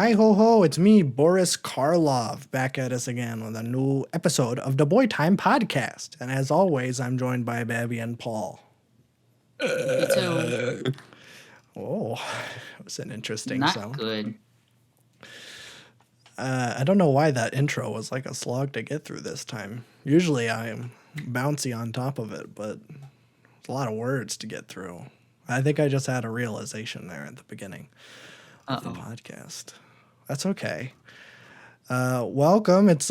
Hi ho ho, it's me, Boris Karlov, back at us again with a new episode of the Boy Time Podcast. And as always, I'm joined by Babby and Paul. Me too. Oh, that was an interesting Not sound. good. I don't know why that intro was like a slog to get through this time. Usually I'm bouncy on top of it, but it's a lot of words to get through. I think I just had a realization there at the beginning of the podcast. That's okay. Welcome. It's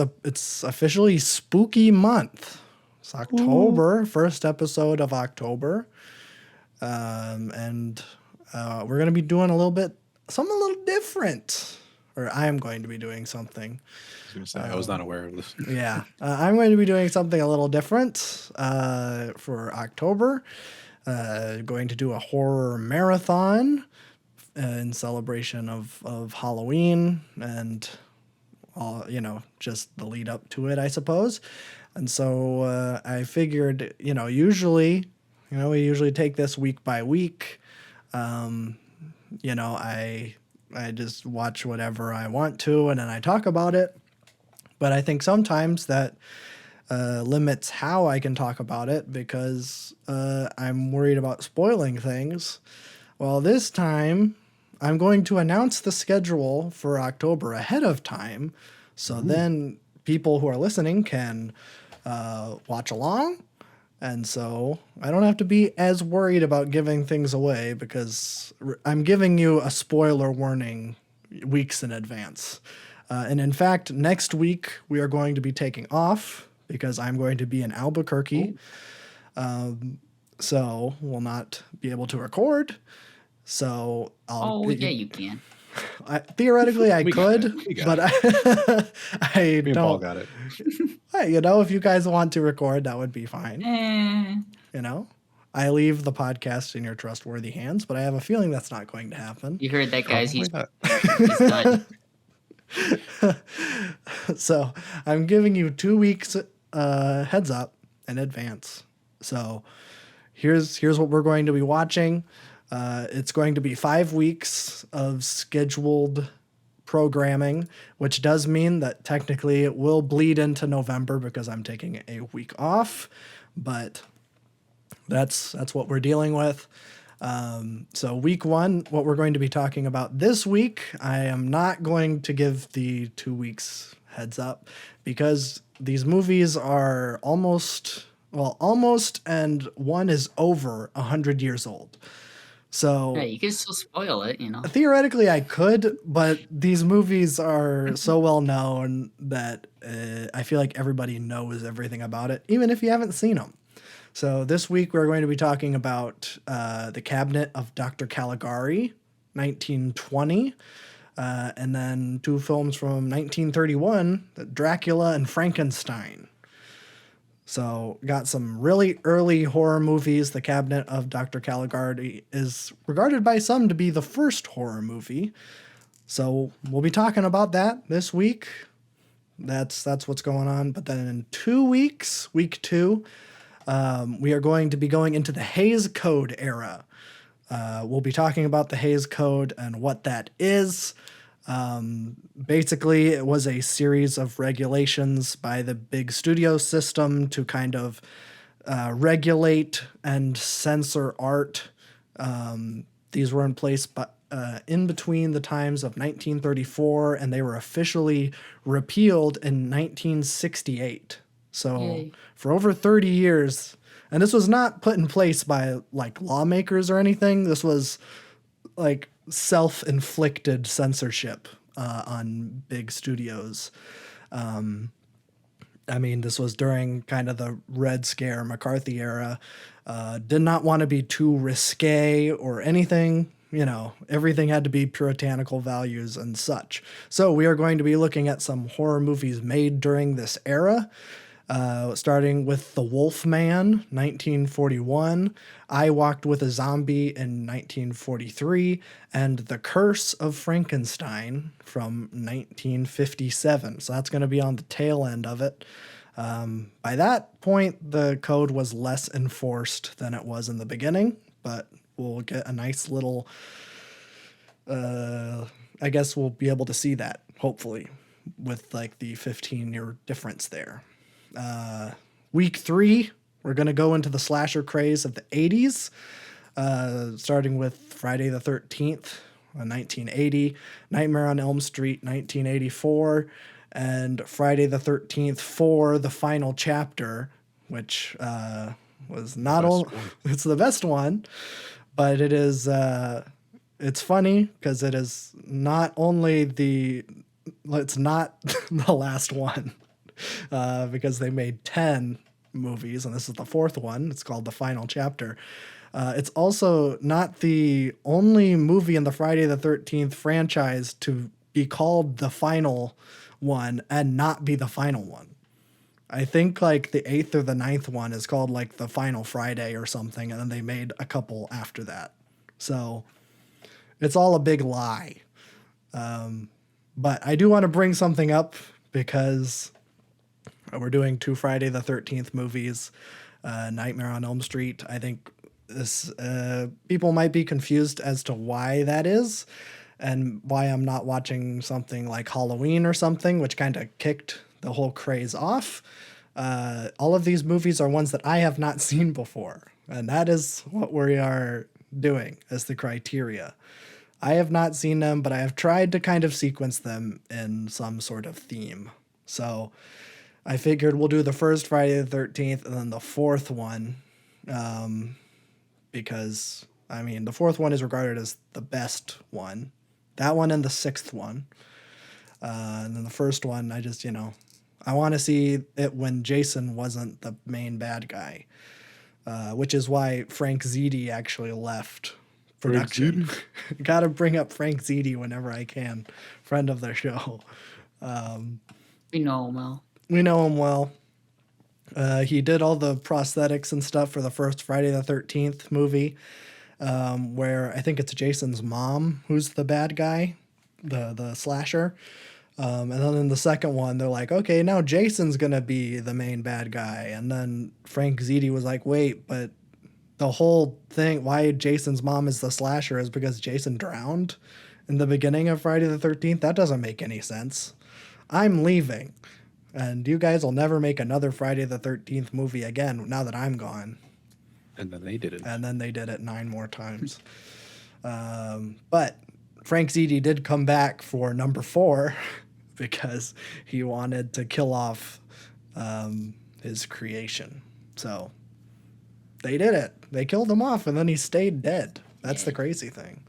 officially spooky month. It's October, first episode of October, and we're gonna be doing something a little different, or I am going to be doing something. I was gonna say, I was not aware of this. Yeah, I'm going to be doing something a little different for October. Going to do a horror marathon in celebration of Halloween and all, just the lead up to it, I suppose. And so I figured, we usually take this week by week. I just watch whatever I want to and then I talk about it. But I think sometimes that limits how I can talk about it because I'm worried about spoiling things. Well, this time I'm going to announce the schedule for October ahead of time, so then people who are listening can watch along. And so I don't have to be as worried about giving things away because I'm giving you a spoiler warning weeks in advance. And in fact, next week we are going to be taking off because I'm going to be in Albuquerque. So we'll not be able to record. So you can. Theoretically, I could, but I Me and don't. Paul got it. If you guys want to record, that would be fine. I leave the podcast in your trustworthy hands, but I have a feeling that's not going to happen. You heard that, guys. He's Probably done. So I'm giving you 2 weeks heads up in advance. So here's what we're going to be watching. It's going to be 5 weeks of scheduled programming, which does mean that technically it will bleed into November because I'm taking a week off, but that's what we're dealing with. So week one, what we're going to be talking about this week, I am not going to give the 2 weeks heads up because these movies are almost, and one is over 100 years old. So Yeah, you can still spoil it, Theoretically, I could, but these movies are so well known that I feel like everybody knows everything about it, even if you haven't seen them. So this week we're going to be talking about The Cabinet of Dr. Caligari, 1920, and then 2 films from 1931, Dracula and Frankenstein. So got some really early horror movies. The Cabinet of Dr. Caligari is regarded by some to be the first horror movie. So we'll be talking about that this week. That's what's going on. But then in 2 weeks, week 2, we are going to be going into the Hays Code era. We'll be talking about the Hays Code and what that is. Basically, it was a series of regulations by the big studio system to kind of regulate and censor art. These were in place in between the times of 1934, and they were officially repealed in 1968. So for over 30 years, and this was not put in place by like lawmakers or anything. This was like self-inflicted censorship on big studios. This was during kind of the Red Scare McCarthy era. Did not want to be too risque or anything. Everything had to be puritanical values and such. So we are going to be looking at some horror movies made during this era. Starting with The Wolfman, 1941, I Walked with a Zombie in 1943, and The Curse of Frankenstein from 1957. So that's going to be on the tail end of it. By that point, the code was less enforced than it was in the beginning, but we'll get a nice little I guess we'll be able to see that, hopefully, with like the 15-year difference there. Week 3, we're going to go into the slasher craze of the 80s, starting with Friday the 13th, 1980, Nightmare on Elm Street, 1984, and Friday the 13th 4, the final chapter, which was not only, it's the best one, but it is, it's funny because it is not only it's not the last one, because they made 10 movies, and this is the 4th one. It's called The Final Chapter. It's also not the only movie in the Friday the 13th franchise to be called the final one and not be the final one. I think like the 8th or the 9th one is called like The Final Friday or something, and then they made a couple after that. So it's all a big lie. But I do want to bring something up because we're doing 2 Friday the 13th movies, Nightmare on Elm Street. I think this people might be confused as to why that is and why I'm not watching something like Halloween or something, which kind of kicked the whole craze off. All of these movies are ones that I have not seen before, and that is what we are doing as the criteria. I have not seen them, but I have tried to kind of sequence them in some sort of theme. So I figured we'll do the first Friday the 13th and then the 4th one, because, I mean, the 4th one is regarded as the best one. That one and the 6th one. And then the first one, I just, I want to see it when Jason wasn't the main bad guy, which is why Frank Ziti actually left production. Gotta bring up Frank Ziti whenever I can. Friend of the show. We know him well. We know him well. He did all the prosthetics and stuff for the first Friday the 13th movie, where I think it's Jason's mom who's the bad guy, the slasher. And then in the second one, they're like, okay, now Jason's going to be the main bad guy. And then Frank Ziti was like, wait, but the whole thing, why Jason's mom is the slasher is because Jason drowned in the beginning of Friday the 13th. That doesn't make any sense. I'm leaving. And you guys will never make another Friday the 13th movie again now that I'm gone. And then they did it. And then they did it 9 more times. But Frank Ziti did come back for number 4 because he wanted to kill off his creation. So they did it. They killed him off, and then he stayed dead. That's the crazy thing.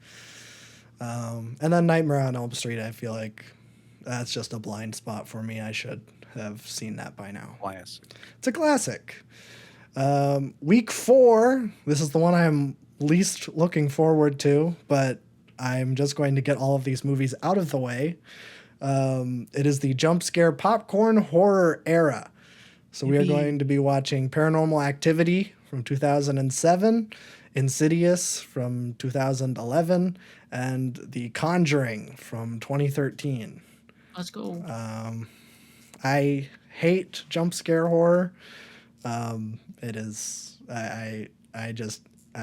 And then Nightmare on Elm Street, I feel like that's just a blind spot for me. I should have seen that by now. Classic. It's a classic. Week 4, this is the one I'm least looking forward to, but I'm just going to get all of these movies out of the way. It is the Jumpscare popcorn horror era. So we are going to be watching Paranormal Activity from 2007, Insidious from 2011, and The Conjuring from 2013. Let's go. I hate jump scare horror. It is, I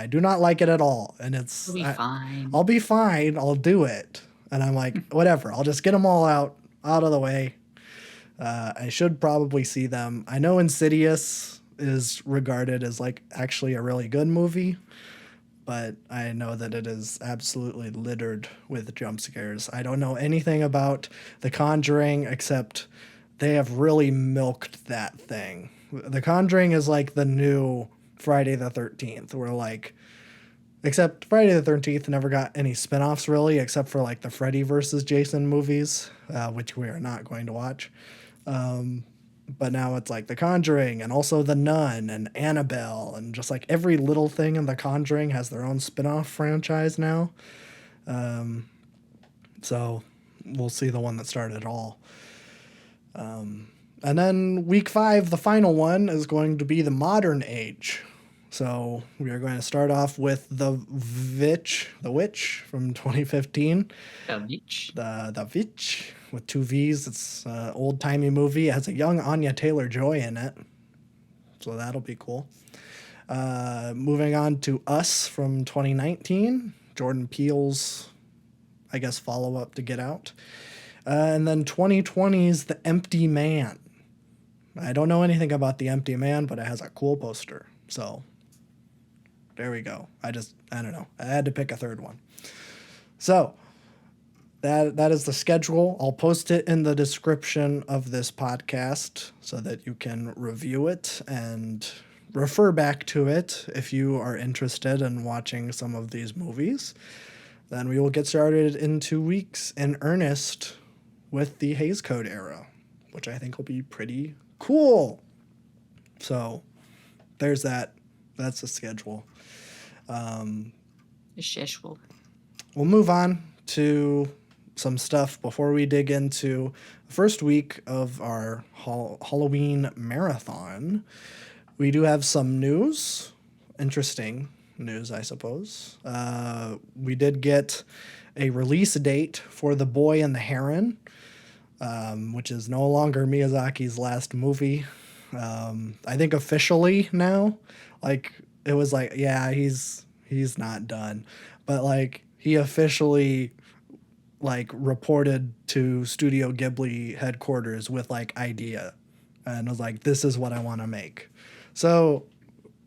do not like it at all. And It'll be fine. I'll be fine. I'll do it. And I'm like, whatever. I'll just get them all out of the way. I should probably see them. I know Insidious is regarded as like actually a really good movie, but I know that it is absolutely littered with jump scares. I don't know anything about The Conjuring except they have really milked that thing. The Conjuring is like the new Friday the 13th, where like, except Friday the 13th never got any spinoffs really, except for like the Freddy versus Jason movies, which we are not going to watch. But now it's like The Conjuring and also The Nun and Annabelle, and just like every little thing in The Conjuring has their own spinoff franchise now. So we'll see the one that started it all. And then week 5, the final one, is going to be the modern age. So we are going to start off with the Witch from 2015. VVItch. The VVItch with 2 V's. It's an old-timey movie. It has a young Anya Taylor-Joy in it. So that'll be cool. Moving on to Us from 2019. Jordan Peele's I guess, follow-up to Get Out. And then 2020's The Empty Man. I don't know anything about The Empty Man, but it has a cool poster. So there we go. I don't know. I had to pick a third one. So that is the schedule. I'll post it in the description of this podcast so that you can review it and refer back to it if you are interested in watching some of these movies. Then we will get started in 2 weeks in earnest with the Hays Code era, which I think will be pretty cool. So there's that. That's the schedule. We'll move on to some stuff before we dig into the first week of our Halloween marathon. We do have some news, interesting news, I suppose. We did get a release date for The Boy and the Heron, which is no longer Miyazaki's last movie. I think officially now, like, it was like, yeah, he's not done, but like he officially like reported to Studio Ghibli headquarters with like idea and was like, this is what I want to make. So,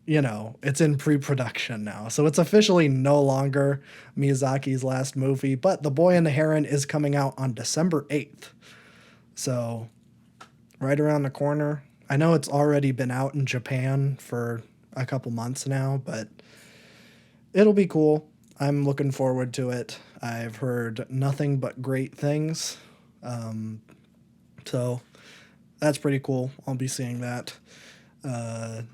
it's in pre-production now. So it's officially no longer Miyazaki's last movie, but The Boy and the Heron is coming out on December 8th. So right around the corner. I know it's already been out in Japan for a couple months now, but it'll be cool. I'm looking forward to it. I've heard nothing but great things. So that's pretty cool. I'll be seeing that. I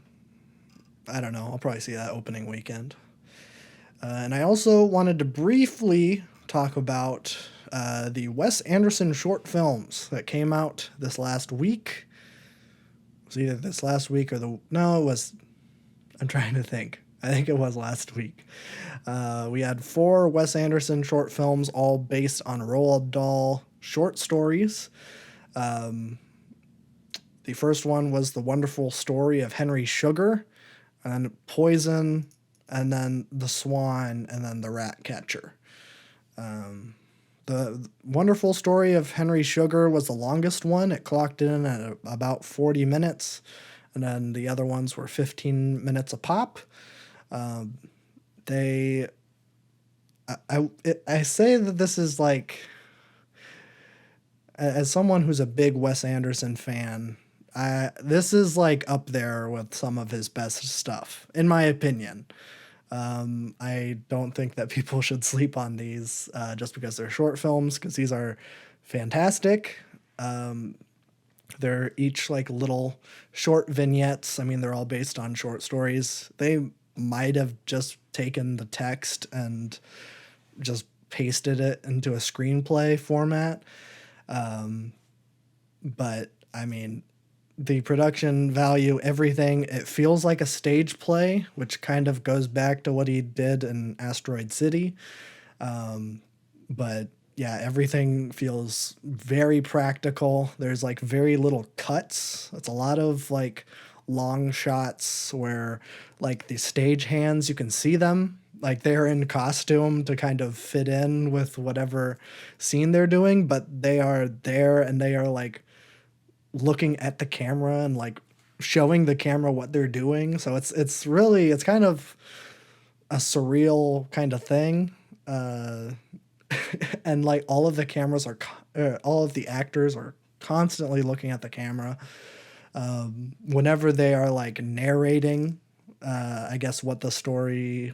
don't know. I'll probably see that opening weekend. And I also wanted to briefly talk about the Wes Anderson short films that came out this last week. It was either this last week or I'm trying to think. I think it was last week. We had 4 Wes Anderson short films, all based on Roald Dahl short stories. The first one was The Wonderful Story of Henry Sugar, and then Poison, and then The Swan, and then The Rat Catcher. The Wonderful Story of Henry Sugar was the longest one. It clocked in at about 40 minutes, and then the other ones were 15 minutes a pop. I say that this is like, as someone who's a big Wes Anderson fan, this is like up there with some of his best stuff, in my opinion. I don't think that people should sleep on these just because they're short films, because these are fantastic. They're each like little short vignettes. I mean, they're all based on short stories. They might have just taken the text and just pasted it into a screenplay format. But I mean, the production value, everything, it feels like a stage play, which kind of goes back to what he did in Asteroid City. But yeah, everything feels very practical. There's like very little cuts. It's a lot of like long shots where like the stage hands, you can see them, like they're in costume to kind of fit in with whatever scene they're doing, but they are there and they are like looking at the camera and like showing the camera what they're doing. So it's kind of a surreal kind of thing. And like all of the actors are constantly looking at the camera. Whenever they are like narrating, I guess what the story,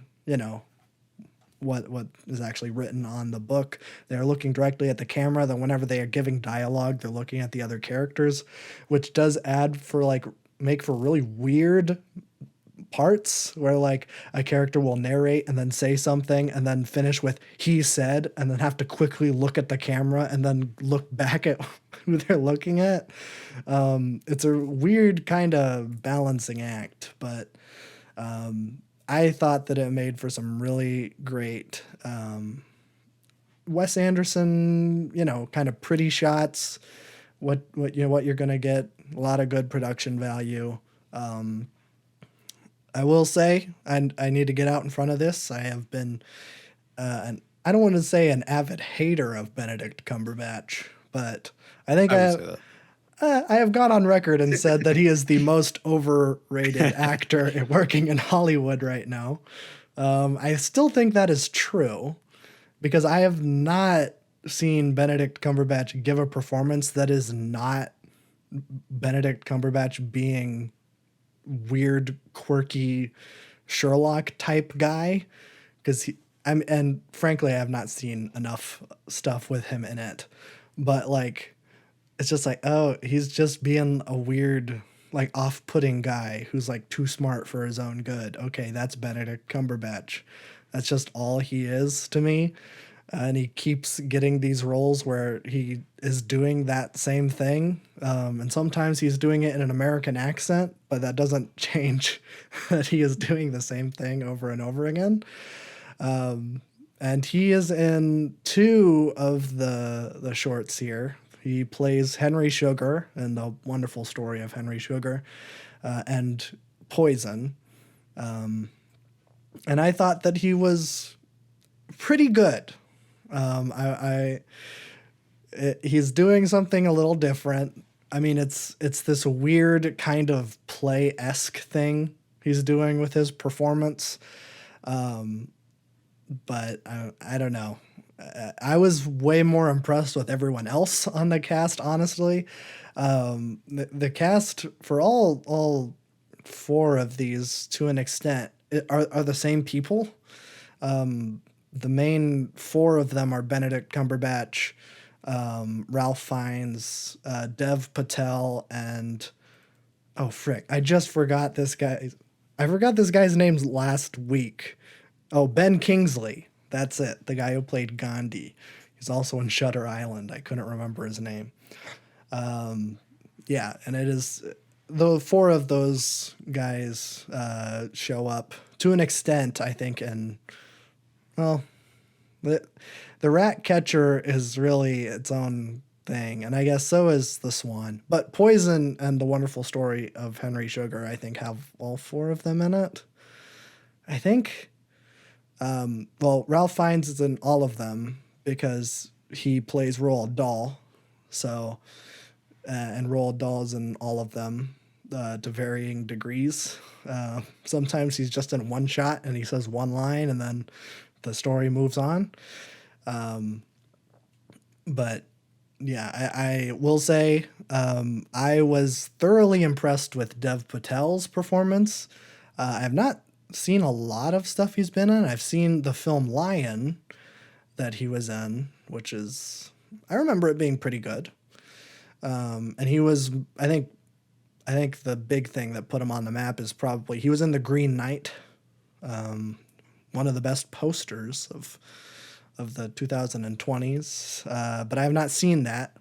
what is actually written on the book, they're looking directly at the camera. Then whenever they are giving dialogue, they're looking at the other characters, which does make for really weird parts where like a character will narrate and then say something and then finish with "he said" and then have to quickly look at the camera and then look back at who they're looking at. It's a weird kind of balancing act, but I thought that it made for some really great Wes Anderson, kind of pretty shots. What you're gonna get, a lot of good production value. I will say, and I need to get out in front of this. I have been I don't want to say an avid hater of Benedict Cumberbatch, but I think I would say that. I have gone on record and said that he is the most overrated actor working in Hollywood right now. I still think that is true because I have not seen Benedict Cumberbatch give a performance that is not Benedict Cumberbatch being weird, quirky Sherlock type guy. Because and frankly, I have not seen enough stuff with him in it. But like, it's just like, oh, he's just being a weird, like off-putting guy who's like too smart for his own good. Okay, that's Benedict Cumberbatch. That's just all he is to me. And he keeps getting these roles where he is doing that same thing. And sometimes he's doing it in an American accent, but that doesn't change that he is doing the same thing over and over again. And he is in 2 of the shorts here. He plays Henry Sugar in The Wonderful Story of Henry Sugar, and Poison. And I thought that he was pretty good. He's doing something a little different. I mean, it's this weird kind of play-esque thing he's doing with his performance. But I don't know. I was way more impressed with everyone else on the cast, honestly. The cast for all 4 of these, to an extent, are the same people. The main 4 of them are Benedict Cumberbatch, Ralph Fiennes, Dev Patel, and oh frick, I just forgot this guy. I forgot this guy's name last week. Oh, Ben Kingsley. That's it. The guy who played Gandhi. He's also in Shutter Island. I couldn't remember his name. Yeah, and it is the 4 of those guys show up to an extent, I think, and well, the rat catcher is really its own thing, and I guess so is the Swan. But Poison and The Wonderful Story of Henry Sugar, I think, have all 4 of them in it. I think. Well, Ralph Fiennes is in all of them because he plays Roald Dahl. So, and Roald Dahl is in all of them to varying degrees. Sometimes he's just in one shot and he says one line and then the story moves on. But yeah, I will say I was thoroughly impressed with Dev Patel's performance. I have not seen a lot of stuff he's been in. I've seen the film Lion that he was in, which is, I remember it being pretty good. And he was, I think the big thing that put him on the map is probably he was in The Green Knight, one of the best posters of the 2020s. But I have not seen that.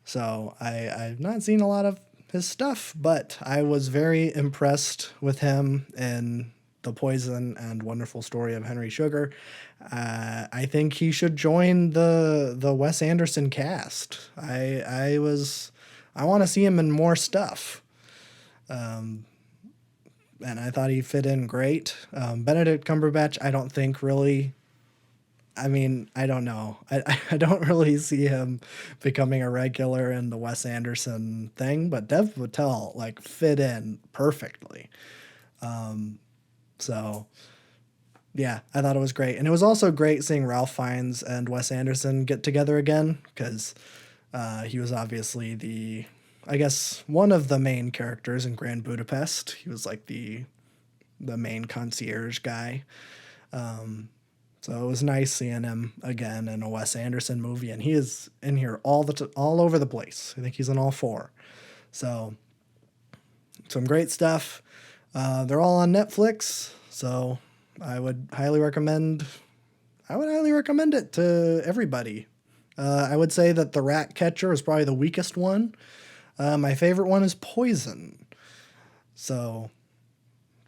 So I've not seen a lot of his stuff, but I was very impressed with him in The Poison and Wonderful Story of Henry Sugar. I think he should join the Wes Anderson cast. I want to see him in more stuff. And I thought he fit in great. Benedict Cumberbatch, I don't think really. I mean, I don't know. I don't really see him becoming a regular in the Wes Anderson thing, but Dev Patel like fit in perfectly. So yeah, I thought it was great. And it was also great seeing Ralph Fiennes and Wes Anderson get together again because he was obviously I guess one of the main characters in Grand Budapest. He was like the main concierge guy. So it was nice seeing him again in a Wes Anderson movie, and he is in here all over the place. I think he's in all 4. So some great stuff. They're all on Netflix, so I would highly recommend it to everybody. I would say that The Rat Catcher is probably the weakest one. My favorite one is Poison. So,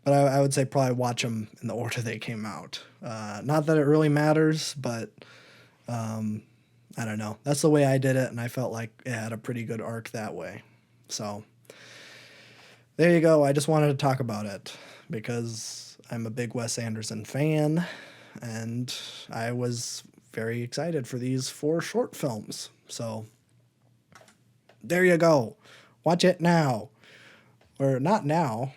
but I would say probably watch them in the order they came out. Not that it really matters, but I don't know. That's the way I did it, and I felt like it had a pretty good arc that way. So there you go. I just wanted to talk about it because I'm a big Wes Anderson fan. and I was very excited for these 4 short films. So there you go. Watch it now. Or not now.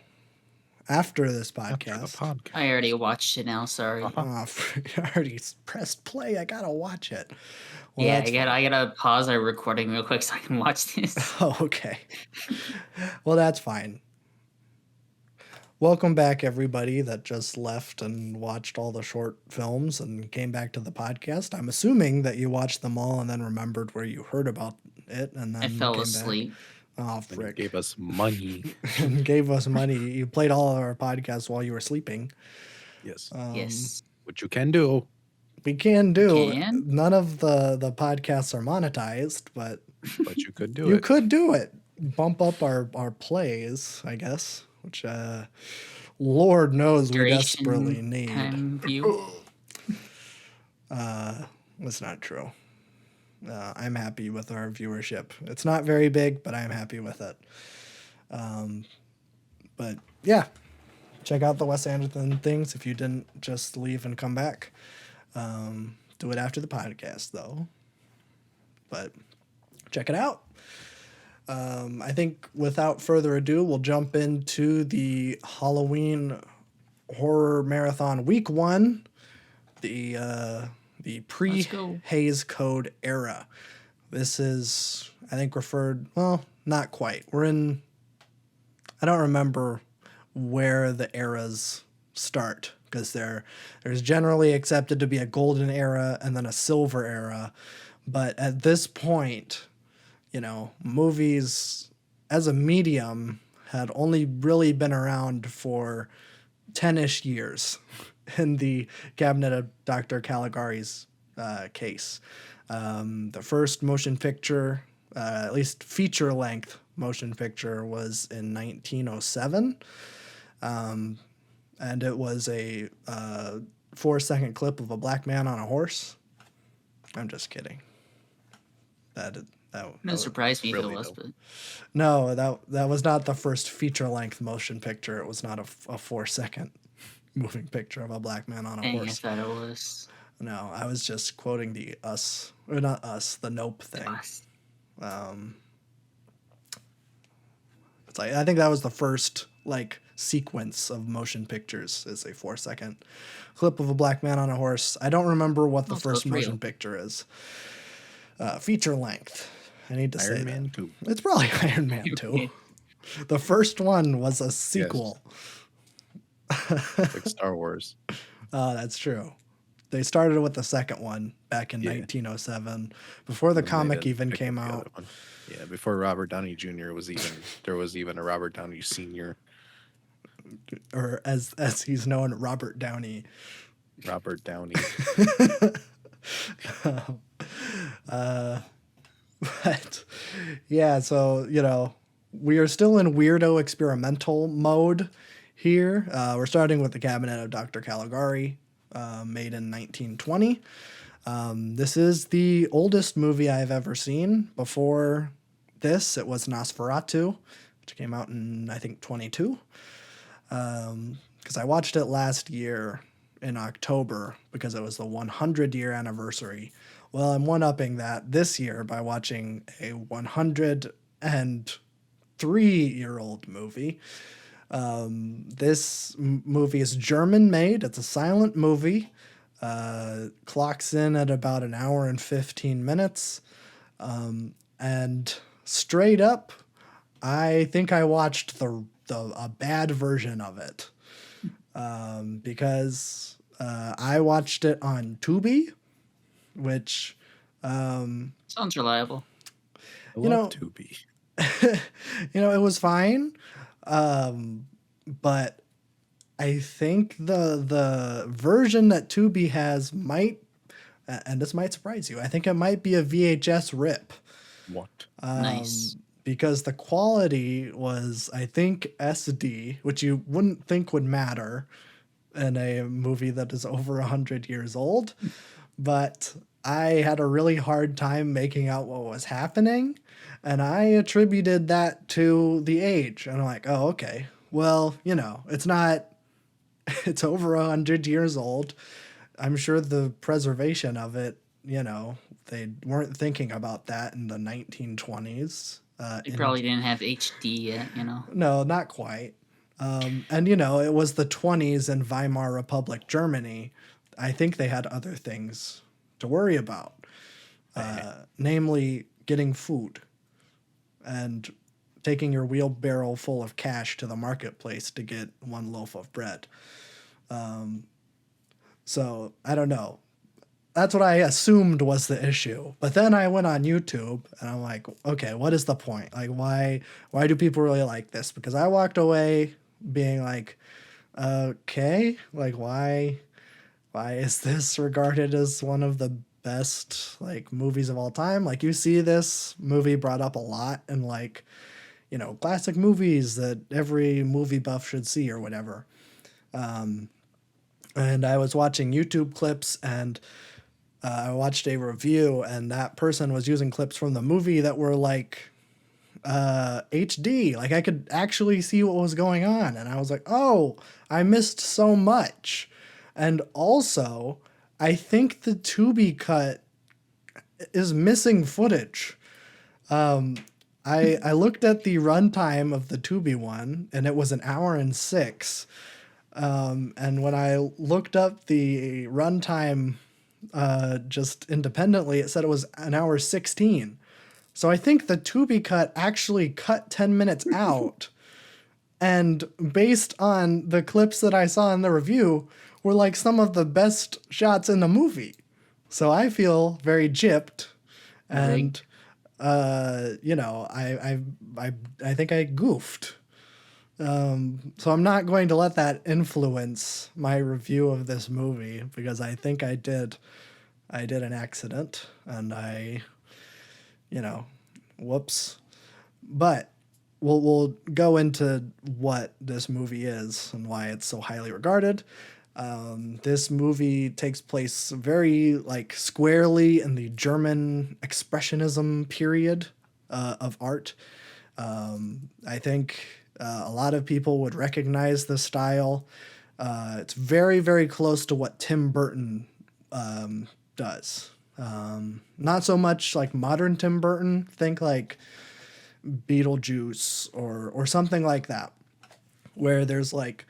After this After the podcast. podcast. I already watched it now. Sorry. Oh, I already pressed play. I gotta watch it. Well, yeah, that's I gotta pause our recording real quick so I can watch this. Oh, okay. Well, that's fine. Welcome back, everybody that just left and watched all the short films and came back to the podcast. I'm assuming that you watched them all and then remembered where you heard about it and then I fell came asleep. back. Oh, And frick. gave us money. And gave us money. You played all of our podcasts while you were sleeping. Yes. Yes. Which you can do. We can do. Can? None of the podcasts are monetized, but But you could do you it. could do it. Bump up our plays, I guess, which Lord knows we desperately Duration, need. time, view. That's not true. I'm happy with our viewership. It's not very big, but I'm happy with it. But yeah, check out the Wes Anderson things if you didn't just leave and come back. Do it after the podcast, though. But check it out. I think without further ado, we'll jump into the Halloween horror marathon week 1, the pre-Hays Code era. This is, I think, well, not quite. I don't remember where the eras start, because there's generally accepted to be a golden era and then a silver era. But at this point, movies as a medium had only really been around for 10-ish years in the Cabinet of Dr. Caligari's case. The first motion picture, at least feature-length motion picture, was in 1907. And it was a 4-second clip of a black man on a horse. I'm just kidding. No surprise me if really it was, though. but No, that was not the first feature-length motion picture. It was not a 4-second moving picture of a black man on a dang, I horse. thought it was. No, I was just quoting the Nope thing. Us. It's like, I think that was the first sequence of motion pictures, is a 4-second clip of a black man on a horse. I don't remember what the Oh, so first it's real. motion picture is. Feature length. I need to say Iron that. Man 2. It's probably Iron Man 2. The first one was a sequel. Like Star Wars. Oh, that's true. They started with the second one back in 1907, before the And they comic didn't even pick came up the out. other one. Yeah, before Robert Downey Jr. there was even a Robert Downey Sr. Or as he's known, Robert Downey. Robert Downey. But yeah, so we are still in weirdo experimental mode here. We're starting with the Cabinet of Dr. Caligari, made in 1920. This is the oldest movie I've ever seen. Before this, it was Nosferatu, which came out in, I think, 22. Because I watched it last year in October because it was the 100-year anniversary. Well, I'm one-upping that this year by watching a 103-year-old movie. This movie is German-made. It's a silent movie. Clocks in at about an hour and 15 minutes. And straight up, I think I watched a bad version of it. Because I watched it on Tubi, which Sounds reliable. I love Tubi. it was fine, but I think the version that Tubi has might, and this might surprise you, I think it might be a VHS rip. What? Nice. Because the quality was, I think, SD, which you wouldn't think would matter in a movie that is over 100 years old. But I had a really hard time making out what was happening, and I attributed that to the age. And I'm like, oh, okay. Well, it's not, it's over 100 years old. I'm sure the preservation of it, they weren't thinking about that in the 1920s. You probably didn't have HD yet, No, not quite. And it was the 20s in Weimar Republic, Germany. I think they had other things to worry about, namely getting food and taking your wheelbarrow full of cash to the marketplace to get one loaf of bread. So I don't know. That's what I assumed was the issue. But then I went on YouTube and I'm like, okay, what is the point? Like, why do people really like this? Because I walked away being like, okay, like why is this regarded as one of the best like movies of all time? Like you see this movie brought up a lot in like, classic movies that every movie buff should see or whatever. And I was watching YouTube clips and I watched a review and that person was using clips from the movie that were like HD. Like I could actually see what was going on. And I was like, oh, I missed so much. And also, I think the Tubi cut is missing footage. I looked at the runtime of the Tubi one and it was 1 hour and 6. And when I looked up the runtime just independently, it said it was 1 hour 16. So I think the Tubi cut actually cut 10 minutes out. And based on the clips that I saw in the review, were like some of the best shots in the movie. So I feel very gypped. And, I think I goofed. So I'm not going to let that influence my review of this movie because I think I did an accident and whoops. But we'll go into what this movie is and why it's so highly regarded. This movie takes place very like squarely in the German Expressionism period of art. I think a lot of people would recognize the style. It's very, very close to what Tim Burton does. Not so much like modern Tim Burton. Think like Beetlejuice or something like that, where there's like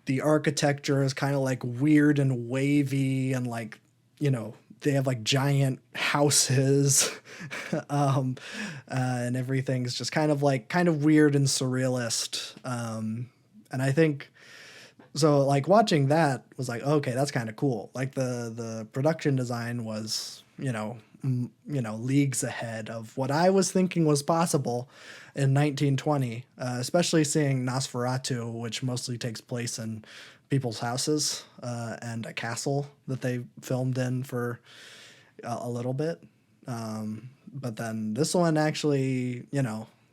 the architecture is kind of like weird and wavy and like, they have like giant houses and everything's just kind of weird and surrealist. And I think so like watching that was like, okay, that's kind of cool. Like the production design was, leagues ahead of what I was thinking was possible in 1920, especially seeing Nosferatu, which mostly takes place in people's houses and a castle that they filmed in for a little bit. But then this one actually,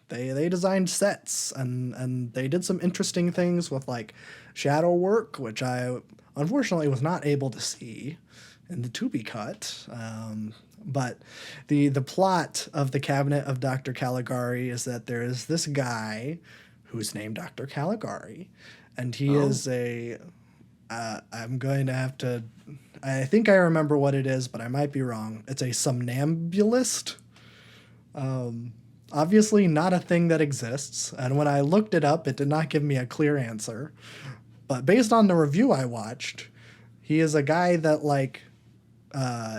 they designed sets and they did some interesting things with like shadow work, which I unfortunately was not able to see in the Tubi cut. But the plot of the Cabinet of Dr. Caligari is that there is this guy who's named Dr. Caligari, and he is I'm going to have to, I think I remember what it is, but I might be wrong. It's a somnambulist. Obviously not a thing that exists, and when I looked it up, it did not give me a clear answer. But based on the review I watched, he is a guy that like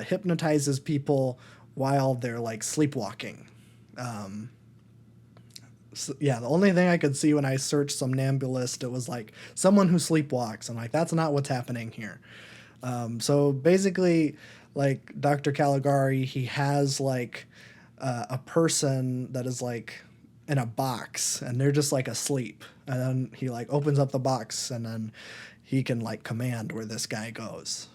hypnotizes people while they're like sleepwalking. So, yeah, the only thing I could see when I searched somnambulist, it was like someone who sleepwalks. I'm like, that's not what's happening here. So basically, like Dr. Caligari, he has like a person that is like in a box and they're just like asleep. And then he like opens up the box and then he can like command where this guy goes.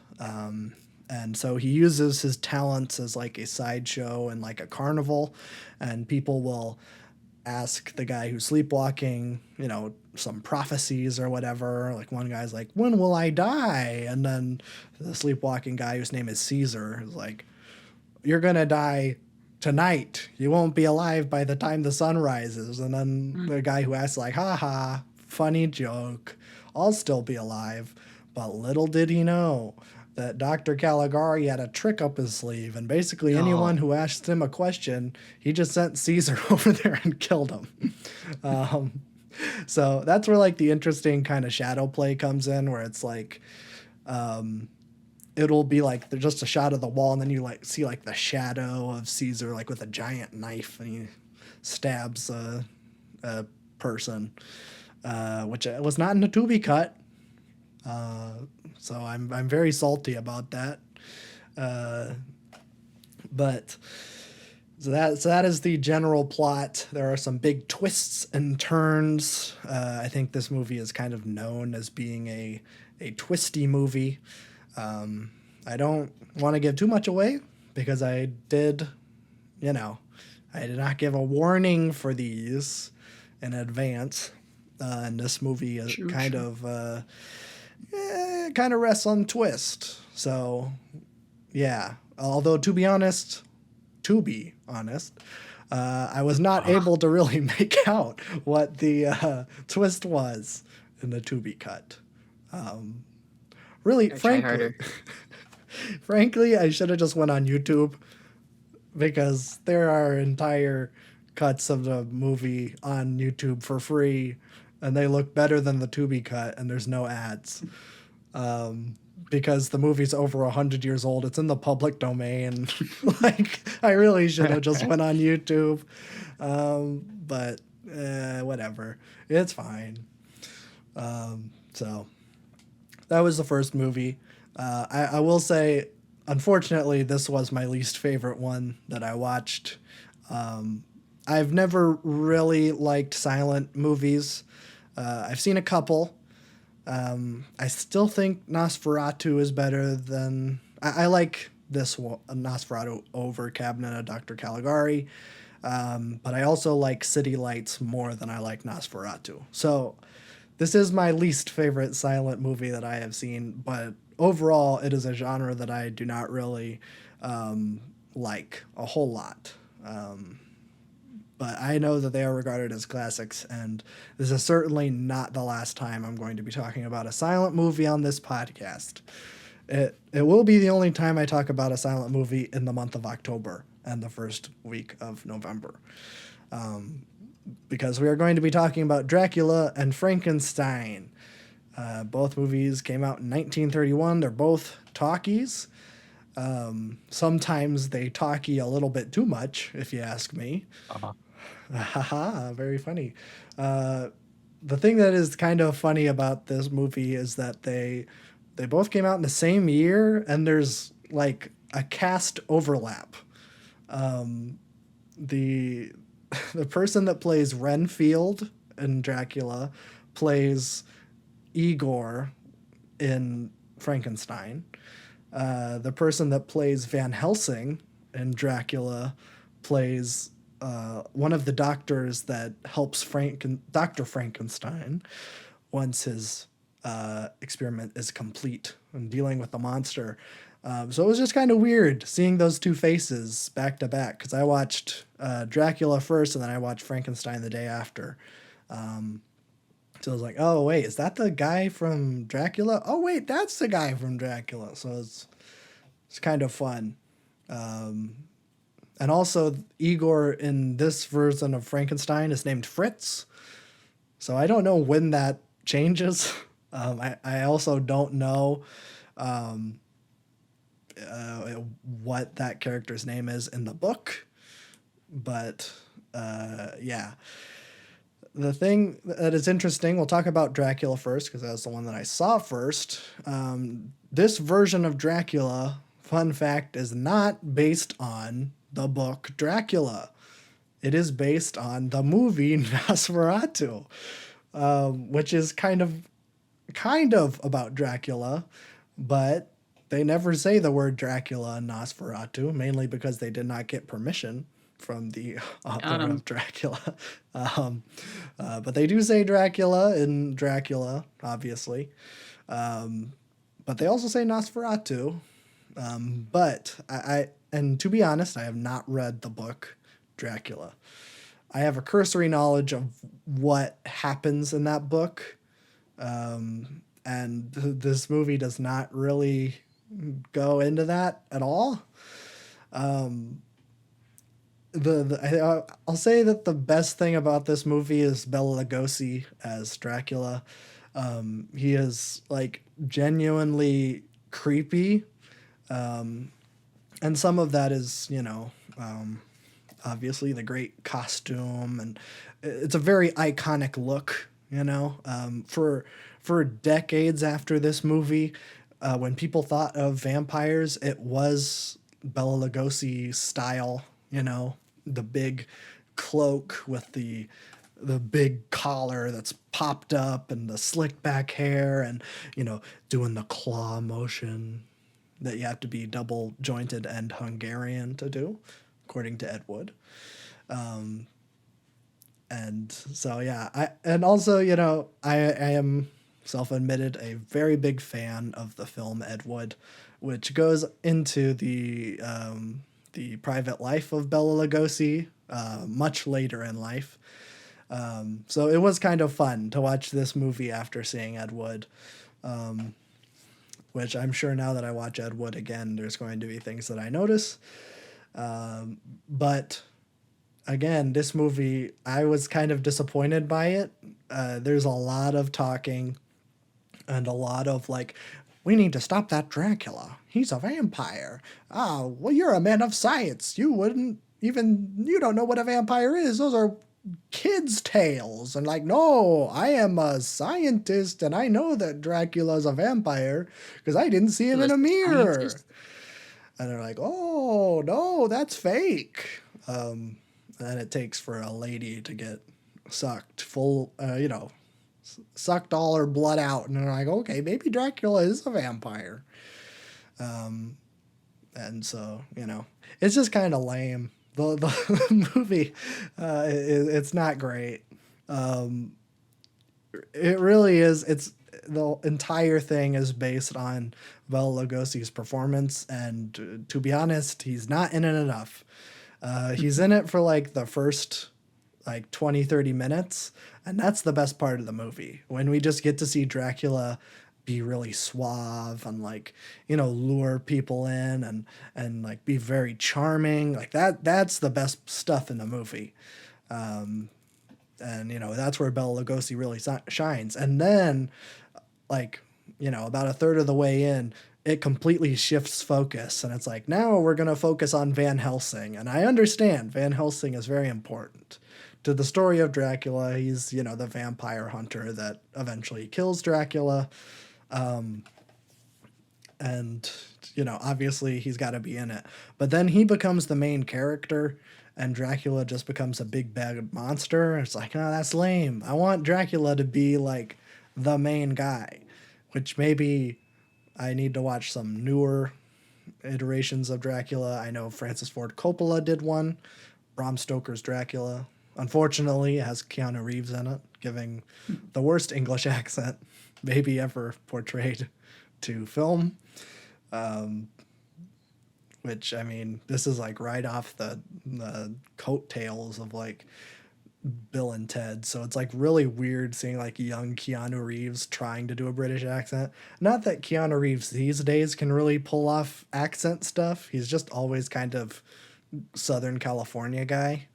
And so he uses his talents as like a sideshow and like a carnival, and people will ask the guy who's sleepwalking, some prophecies or whatever. Like one guy's like, when will I die? And then the sleepwalking guy whose name is Caesar is like, you're going to die tonight. You won't be alive by the time the sun rises. And then the guy who asks like, funny joke. I'll still be alive. But little did he know that Dr. Caligari had a trick up his sleeve, and basically anyone who asked him a question, he just sent Caesar over there and killed him. So that's where like the interesting kind of shadow play comes in, where it's like it'll be like there's just a shot of the wall, and then you like see like the shadow of Caesar like with a giant knife, and he stabs a person, which was not in the Tubi cut. So I'm very salty about that. But so that is the general plot. There are some big twists and turns. I think this movie is kind of known as being a twisty movie. I don't want to give too much away because I did not give a warning for these in advance. And this movie is kind of rests on twist. So, yeah. Although to be honest, I was not able to really make out what the twist was in the Tubi cut. Really, frankly, I should have just went on YouTube, because there are entire cuts of the movie on YouTube for free, and they look better than the Tubi cut, and there's no ads. Because the movie's over 100 years old. It's in the public domain. Like, I really should have just went on YouTube. But whatever. It's fine. So that was the first movie. I will say, unfortunately, this was my least favorite one that I watched. I've never really liked silent movies. I've seen a couple. I still think Nosferatu is better than... I like this one, Nosferatu over Cabinet of Dr. Caligari, but I also like City Lights more than I like Nosferatu. So this is my least favorite silent movie that I have seen, but overall it is a genre that I do not really like a whole lot. But I know that they are regarded as classics, and this is certainly not the last time I'm going to be talking about a silent movie on this podcast. It will be the only time I talk about a silent movie in the month of October and the first week of November. Because we are going to be talking about Dracula and Frankenstein. Both movies came out in 1931. They're both talkies. Sometimes they talkie a little bit too much, if you ask me. Haha, very funny. The thing that is kind of funny about this movie is that they both came out in the same year, and there's like a cast overlap. The person that plays Renfield in Dracula plays Igor in Frankenstein. The person that plays Van Helsing in Dracula plays one of the doctors that helps Dr. Frankenstein once his experiment is complete and dealing with the monster. So it was just kind of weird seeing those two faces back to back, because I watched Dracula first and then I watched Frankenstein the day after. So I was like, oh, wait, is that the guy from Dracula? Oh, wait, that's the guy from Dracula. So it's kind of fun. And also, Igor in this version of Frankenstein is named Fritz. So I don't know when that changes. I also don't know what that character's name is in the book. But, yeah. The thing that is interesting, we'll talk about Dracula first, because that's the one that I saw first. This version of Dracula, fun fact, is not based on the book Dracula. It is based on the movie Nosferatu, which is kind of about Dracula, but they never say the word Dracula in Nosferatu, mainly because they did not get permission from the author of Dracula. But they do say Dracula in Dracula, obviously. But they also say Nosferatu. But and to be honest, I have not read the book Dracula. I have a cursory knowledge of what happens in that book. And this movie does not really go into that at all. I'll say that the best thing about this movie is Bela Lugosi as Dracula. He is like genuinely creepy, and some of that is, obviously the great costume, and it's a very iconic look. For decades after this movie, when people thought of vampires, it was Bela Lugosi style. The big cloak with the big collar that's popped up and the slick back hair, and doing the claw motion that you have to be double jointed and Hungarian to do, according to Ed Wood. And so yeah, I am self-admitted a very big fan of the film Ed Wood, which goes into the private life of Bela Lugosi much later in life. So it was kind of fun to watch this movie after seeing Ed Wood, which I'm sure now that I watch Ed Wood again, there's going to be things that I notice. But again, this movie, I was kind of disappointed by it. There's a lot of talking and a lot of like, we need to stop that Dracula. He's a vampire. Well, you're a man of science. You don't know what a vampire is. Those are kids' tales. And like, no, I am a scientist and I know that Dracula's a vampire because I didn't see him in a mirror. Scientist. And they're like, oh, no, that's fake. And it takes for a lady to get sucked sucked all her blood out. And they're like, okay, maybe Dracula is a vampire. And so, it's just kind of lame. The movie, it's not great. It really is. The entire thing is based on Bela Lugosi's performance. And to be honest, he's not in it enough. He's in it for like the first 20-30 minutes, and that's the best part of the movie, when we just get to see Dracula be really suave and lure people in and like be very charming. Like that's the best stuff in the movie. And that's where Bela Lugosi really shines. And then about a third of the way in, it completely shifts focus, and it's like, now we're going to focus on Van Helsing. And I understand Van Helsing is very important to the story of Dracula. He's, the vampire hunter that eventually kills Dracula. And, obviously he's got to be in it. But then he becomes the main character, and Dracula just becomes a big bad monster. It's like, no, that's lame. I want Dracula to be like the main guy, which maybe I need to watch some newer iterations of Dracula. I know Francis Ford Coppola did one, Bram Stoker's Dracula. Unfortunately, it has Keanu Reeves in it, giving the worst English accent maybe ever portrayed to film. Which, I mean, this is like right off the coattails of like Bill and Ted. So it's like really weird seeing like young Keanu Reeves trying to do a British accent. Not that Keanu Reeves these days can really pull off accent stuff. He's just always kind of Southern California guy.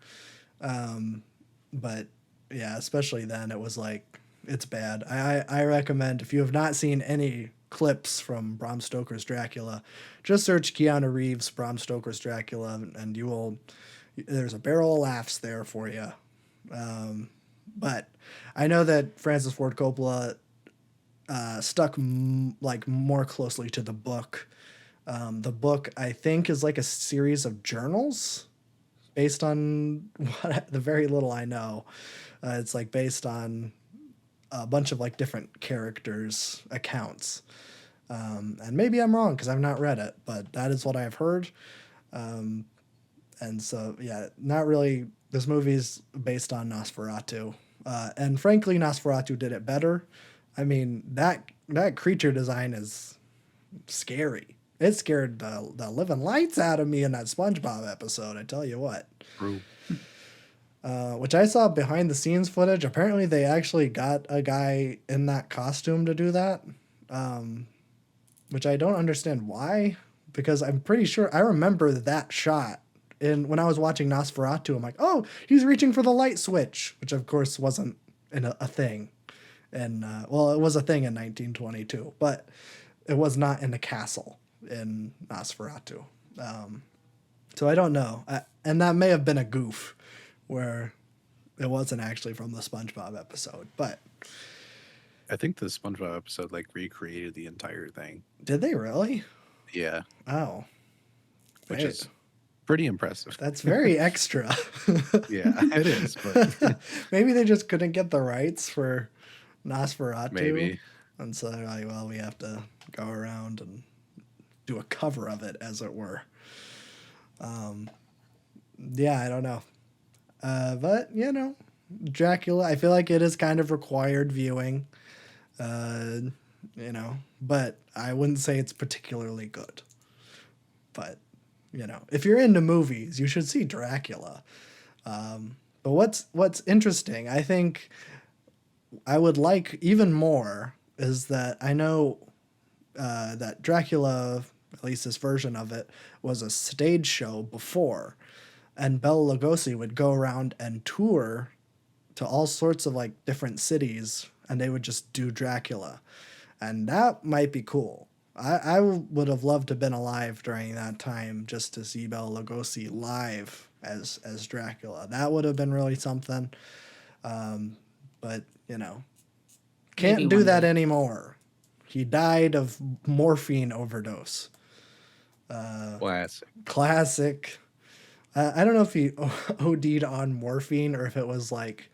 But yeah, especially then it was like, it's bad. I recommend, if you have not seen any clips from Bram Stoker's Dracula, just search Keanu Reeves Bram Stoker's Dracula, and there's a barrel of laughs there for you. But I know that Francis Ford Coppola stuck more closely to the book. The book, I think, is like a series of journals based on the very little I know. It's like based on a bunch of like different characters' accounts. And maybe I'm wrong because I've not read it, but that is what I've heard. And so, yeah, not really. This movie's based on Nosferatu. And frankly, Nosferatu did it better. I mean, that creature design is scary. It scared the living lights out of me in that SpongeBob episode, I tell you what. True. Which I saw behind the scenes footage. Apparently they actually got a guy in that costume to do that. which I don't understand why, because I'm pretty sure I remember that shot. And when I was watching Nosferatu, I'm like, oh, he's reaching for the light switch, which of course wasn't a thing. And well, it was a thing in 1922, but it was not in the castle in Nosferatu. So I don't know. And that may have been a goof where it wasn't actually from the SpongeBob episode, but I think the SpongeBob episode like recreated the entire thing. did they really? Yeah, Oh, which hey, is pretty impressive. that's very extra. Yeah, it is, but Maybe they just couldn't get the rights for Nosferatu. maybe. And so they're like, well, we have to go around and do a cover of it, as it were. Yeah, I don't know. But, you know, Dracula, I feel like it is kind of required viewing. You know, but I wouldn't say it's particularly good. But, you know, if you're into movies, you should see Dracula. But what's interesting, I think I would like even more is that I know that Dracula, at least this version of it, was a stage show before. And Bela Lugosi would go around and tour to all sorts of like different cities, and they would just do Dracula. And that might be cool. I would have loved to have been alive during that time just to see Bela Lugosi live as Dracula. That would have been really something. But, you know, can't Maybe do one that day. anymore. He died of morphine overdose. Classic. Classic. I don't know if he OD'd on morphine or if it was like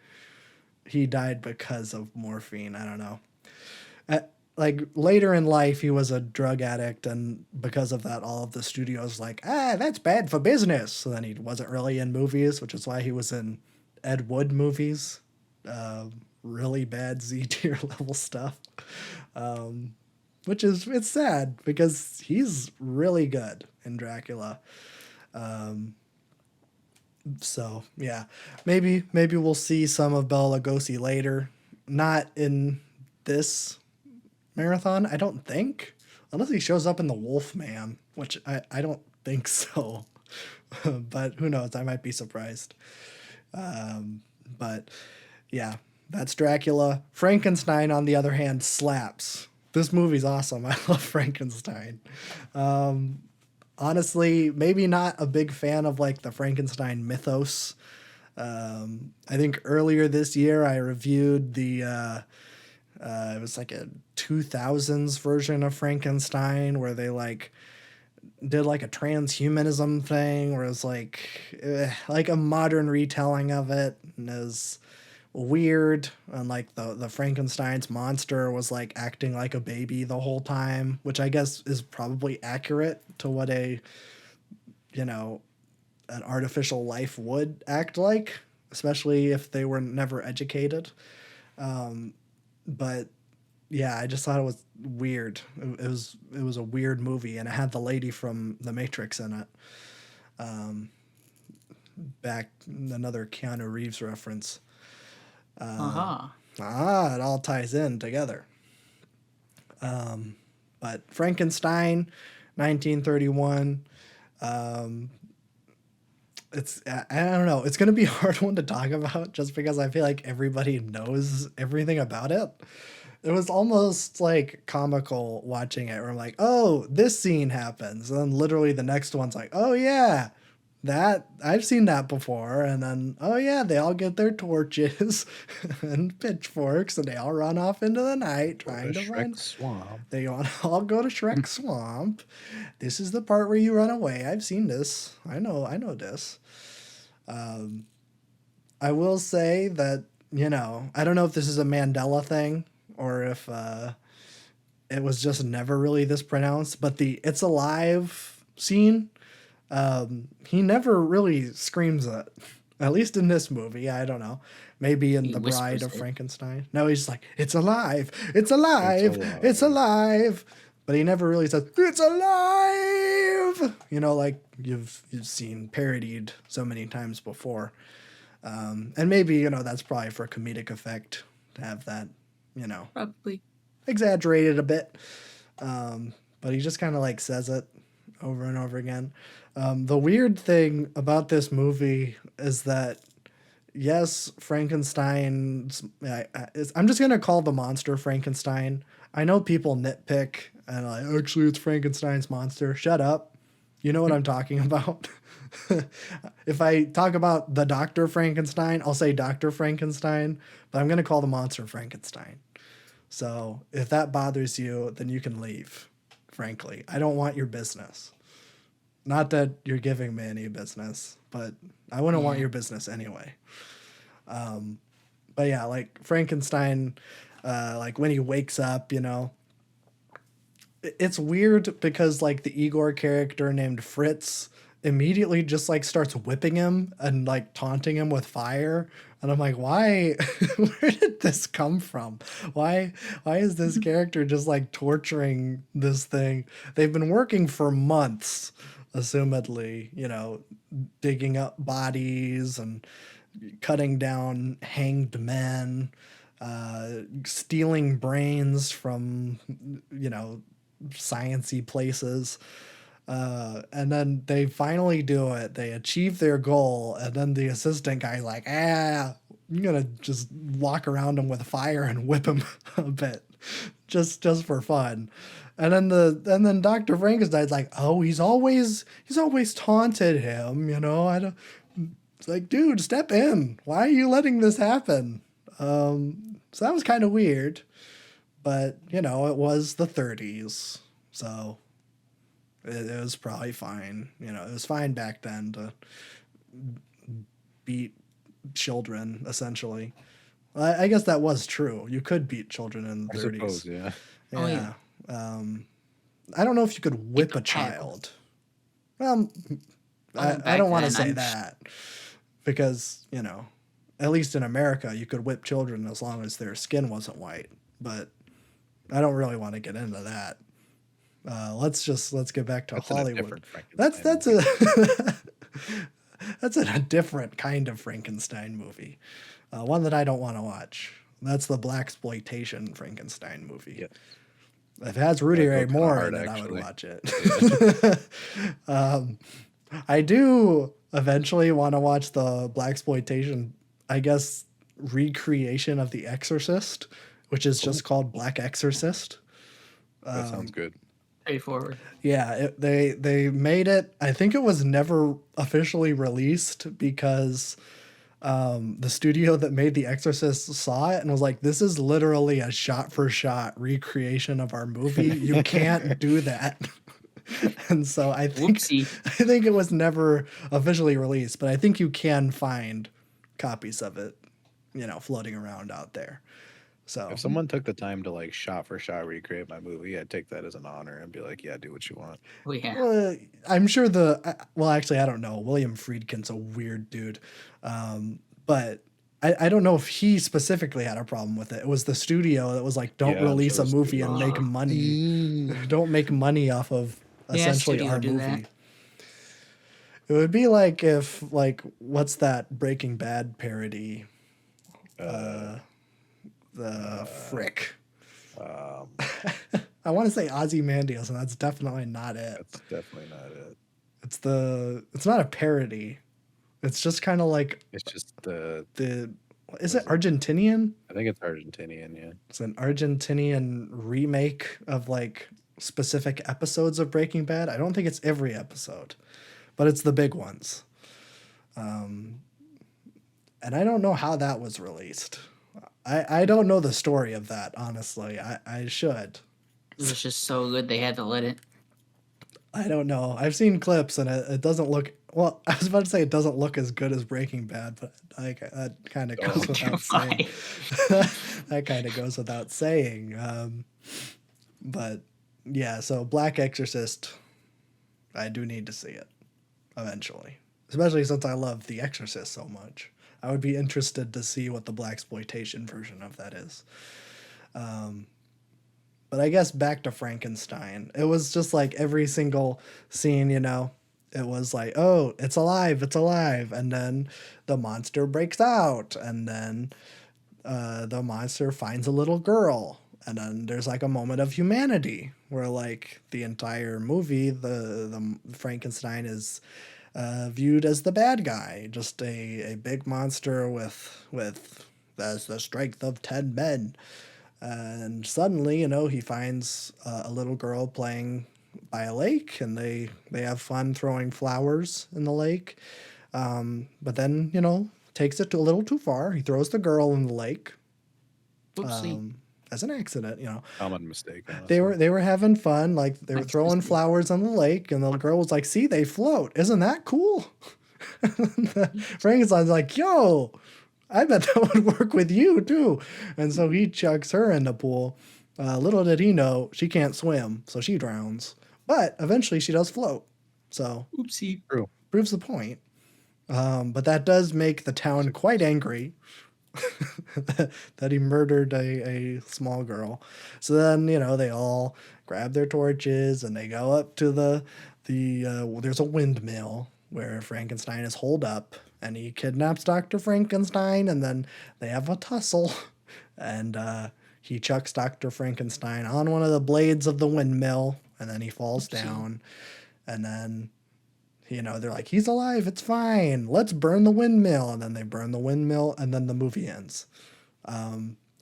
he died because of morphine. I don't know. Like later in life, he was a drug addict, and because of that, all of the studios like, that's bad for business. So then he wasn't really in movies, which is why he was in Ed Wood movies, really bad Z tier level stuff, which is it's sad because he's really good in Dracula. So yeah, maybe we'll see some of Bela Lugosi later, not in this marathon, I don't think, unless he shows up in the Wolfman, which I don't think so. But who knows? I might be surprised. But yeah, that's Dracula. Frankenstein, on the other hand, slaps. This movie's awesome. I love Frankenstein. Honestly, maybe not a big fan of like the Frankenstein mythos. I think earlier this year I reviewed the it was like a 2000s version of Frankenstein where they like did like a transhumanism thing where it was like a modern retelling of it, and it was weird, and like the Frankenstein's monster was like acting like a baby the whole time, which I guess is probably accurate to what an artificial life would act like, especially if they were never educated. But yeah, I just thought it was weird. It was a weird movie, and it had the lady from The Matrix in it. Back another Keanu Reeves reference. Uh-huh. It all ties in together. But Frankenstein, 1931. I don't know. It's gonna be a hard one to talk about just because I feel like everybody knows everything about it. It was almost like comical watching it where I'm like, oh, this scene happens. And then literally the next one's like, oh yeah, that I've seen that before. And then, oh yeah, they all get their torches and pitchforks and they all run off into the night trying to find Shrek Swamp. they all go to Shrek Swamp. This is the part where you run away. I've seen this. I know this. I will say that, I don't know if this is a Mandela thing or if it was just never really this pronounced, but the "It's Alive" scene, he never really screams it. At least in this movie, I don't know. Maybe in He The Bride whispers of it. Frankenstein. No, he's like, "It's alive! It's alive! alive." It's alive!" But he never really says, "It's alive!" Like you've seen parodied so many times before. And maybe, that's probably for comedic effect to have that, Probably. exaggerated a bit. But but he just kind of like says it over and over again. The weird thing about this movie is that, yes, Frankenstein's. I'm just gonna call the monster Frankenstein. I know people nitpick and like, actually, it's Frankenstein's monster. Shut up. You know what I'm talking about. If I talk about the Dr. Frankenstein, I'll say Dr. Frankenstein, but I'm gonna call the monster Frankenstein. So if that bothers you, then you can leave. Frankly, I don't want your business. Not that you're giving me any business, but I wouldn't want your business anyway. But yeah, like Frankenstein, like when he wakes up, you know, it's weird because like the Igor character named Fritz immediately just like starts whipping him and like taunting him with fire. And I'm like, why? Where did this come from? Why is this character just like torturing this thing? They've been working for months, assumedly, you know, digging up bodies and cutting down hanged men, stealing brains from, you know, sciencey places. And then they finally do it. They achieve their goal, and then the assistant guy's like, I'm gonna just walk around him with fire and whip him a bit, just for fun. And then Dr. Frankenstein's like, oh, he's always taunted him, you know. I don't. It's like, dude, step in. Why are you letting this happen? So that was kind of weird, but you know, it was the 30s, so. It was probably fine. You know, it was fine back then to beat children, essentially. I guess that was true. You could beat children in the 30s. Suppose, yeah. Yeah. Oh, yeah. I don't know if you could whip a child. Well, I don't want to say that because, you know, at least in America, you could whip children as long as their skin wasn't white. But I don't really want to get into that. Let's get back to Hollywood. That's a different kind of Frankenstein movie, one that I don't want to watch. That's the blaxploitation Frankenstein movie. Yeah. If it has Rudy Ray Moore in it, I would watch it. I do eventually want to watch the blaxploitation, I guess, recreation of The Exorcist, which is just called Black Exorcist. That sounds good. Straightforward. Yeah, they made it. I think it was never officially released because the studio that made The Exorcist saw it and was like, "This is literally a shot-for-shot recreation of our movie. You can't do that." And so I think it was never officially released, but I think you can find copies of it, you know, floating around out there. So if someone took the time to like shot for shot recreate my movie, I'd take that as an honor and be like, yeah, do what you want. Well, yeah. Well, I'm sure actually, I don't know. William Friedkin's a weird dude. But I don't know if he specifically had a problem with it. It was the studio that was like, don't release a movie and make money. Don't make money off of essentially our movie. That. It would be like if, like, what's that Breaking Bad parody? The frick. I want to say Ozymandias, and that's definitely not it. That's definitely not it. It's not a parody. It's just kind of like it's just is it Argentinian? I think it's Argentinian, yeah. It's an Argentinian remake of like specific episodes of Breaking Bad. I don't think it's every episode, but it's the big ones. And I don't know how that was released. I don't know the story of that, honestly. I should. It was just so good they had to let it. I don't know. I've seen clips and it doesn't look... Well, I was about to say it doesn't look as good as Breaking Bad, but like that kind of goes without saying. That kind of goes without saying. But yeah, so Black Exorcist, I do need to see it eventually. Especially since I love The Exorcist so much. I would be interested to see what the blaxploitation version of that is. But I guess back to Frankenstein. It was just like every single scene, you know, it was like, oh, it's alive. And then the monster breaks out. And then the monster finds a little girl. And then there's like a moment of humanity where like the entire movie, the Frankenstein is viewed as the bad guy, just a big monster with the strength of 10 men. And suddenly, he finds a little girl playing by a lake, and they have fun throwing flowers in the lake. But then, takes it to a little too far. He throws the girl in the lake Oopsie. as an accident. Common mistake. They Honestly. were having fun, like they were Nice throwing mistake. flowers on the lake, and the girl was like, "See, they float. Isn't that cool?" Frankenstein's like, "Yo, I bet that would work with you too." And so he chucks her in the pool. Little did he know she can't swim, so she drowns. But eventually she does float. So Oopsie. True. proves the point. But that does make the town quite angry that he murdered a small girl. So then, they all grab their torches and they go up to there's a windmill where Frankenstein is holed up, and he kidnaps Dr. Frankenstein, and then they have a tussle, and he chucks Dr. Frankenstein on one of the blades of the windmill, and then he falls down, and then they're like, "He's alive, it's fine, let's burn the windmill." And then they burn the windmill, and then the movie ends.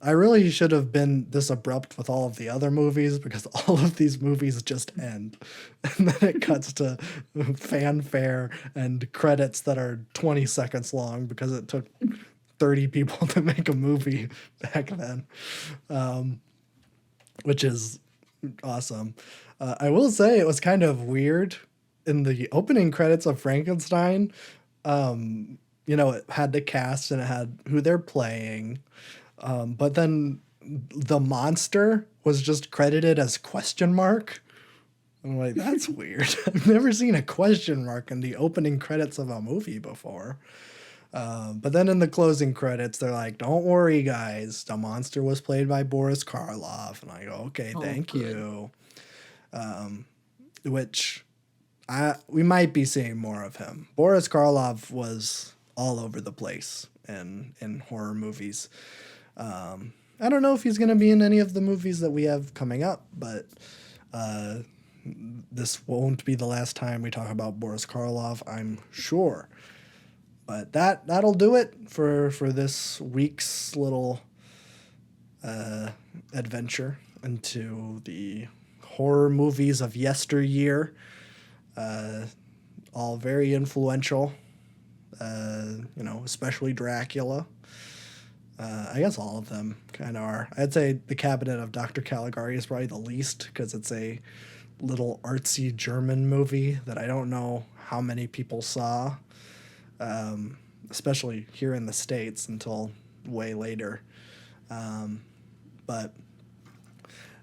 I really should have been this abrupt with all of the other movies, because all of these movies just end. And then it cuts to fanfare and credits that are 20 seconds long, because it took 30 people to make a movie back then, which is awesome. I will say it was kind of weird in the opening credits of Frankenstein. It had the cast and it had who they're playing. But then the monster was just credited as question mark. I'm like, that's weird. I've never seen a question mark in the opening credits of a movie before. But then in the closing credits, they're like, "Don't worry, guys. The monster was played by Boris Karloff." And I go, "Okay, thank you." Which we might be seeing more of him. Boris Karloff was all over the place in horror movies. I don't know if he's going to be in any of the movies that we have coming up, but this won't be the last time we talk about Boris Karloff, I'm sure. But that'll do it for this week's little adventure into the horror movies of yesteryear. All very influential, especially Dracula. I guess all of them kind of are. I'd say The Cabinet of Dr. Caligari is probably the least, because it's a little artsy German movie that I don't know how many people saw, especially here in the States, until way later. But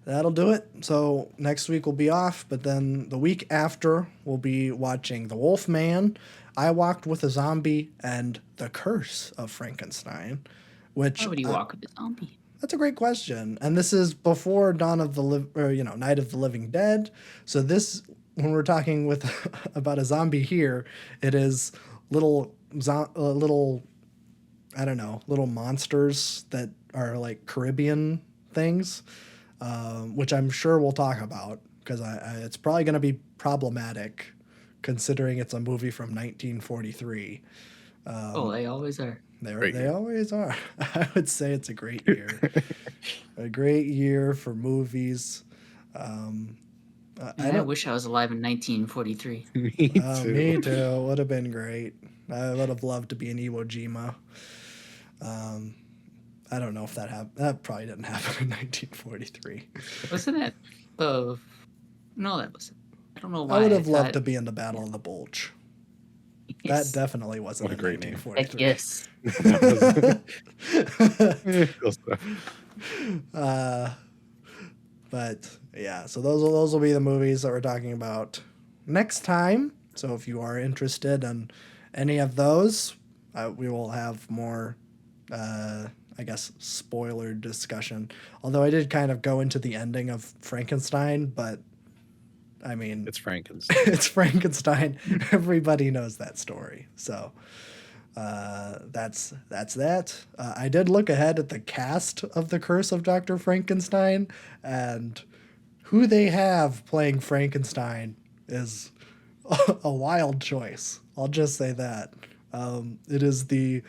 that'll do it. So next week we'll be off, but then the week after we'll be watching The Wolf Man, I Walked with a Zombie, and The Curse of Frankenstein. Which Why would he walk with a zombie? That's a great question, and this is before Night of the Living Dead. So this, when we're talking about a zombie here, it is little little monsters that are like Caribbean things, which I'm sure we'll talk about, because it's probably going to be problematic, considering it's a movie from 1943. They always are. They always are. I would say it's a great year. A great year for movies. I wish I was alive in 1943. Me too. Me too. Would have been great. I would have loved to be in Iwo Jima. I don't know if that happened. That probably didn't happen in 1943. Wasn't it? No, that wasn't. I don't know why. I would have loved to be in the Battle of the Bulge. Yes. That definitely wasn't What a in great name. 1943. Yes. But yeah, so those will be the movies that we're talking about next time. So if you are interested in any of those, we will have more, spoiler discussion. Although I did kind of go into the ending of Frankenstein, but I mean, It's Frankenstein. it's Frankenstein. Everybody knows that story. So That's that. I did look ahead at the cast of The Curse of Dr. Frankenstein, and who they have playing Frankenstein is a wild choice. I'll just say that. It is the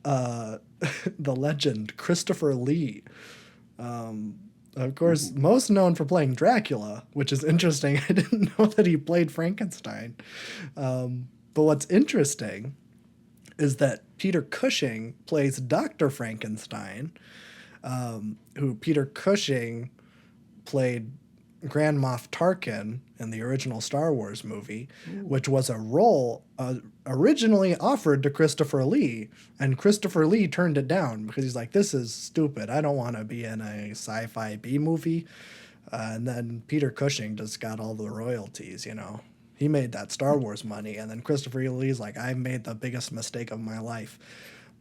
the legend Christopher Lee. Of course, most known for playing Dracula, which is interesting. I didn't know that he played Frankenstein. But what's interesting is that Peter Cushing plays Dr. Frankenstein, who Peter Cushing played Grand Moff Tarkin in the original Star Wars movie, which was a role originally offered to Christopher Lee, and Christopher Lee turned it down because he's like, "This is stupid. I don't want to be in a sci-fi B movie." And then Peter Cushing just got all the royalties, you know. He made that Star Wars money, and then Christopher Lee's like, "I made the biggest mistake of my life."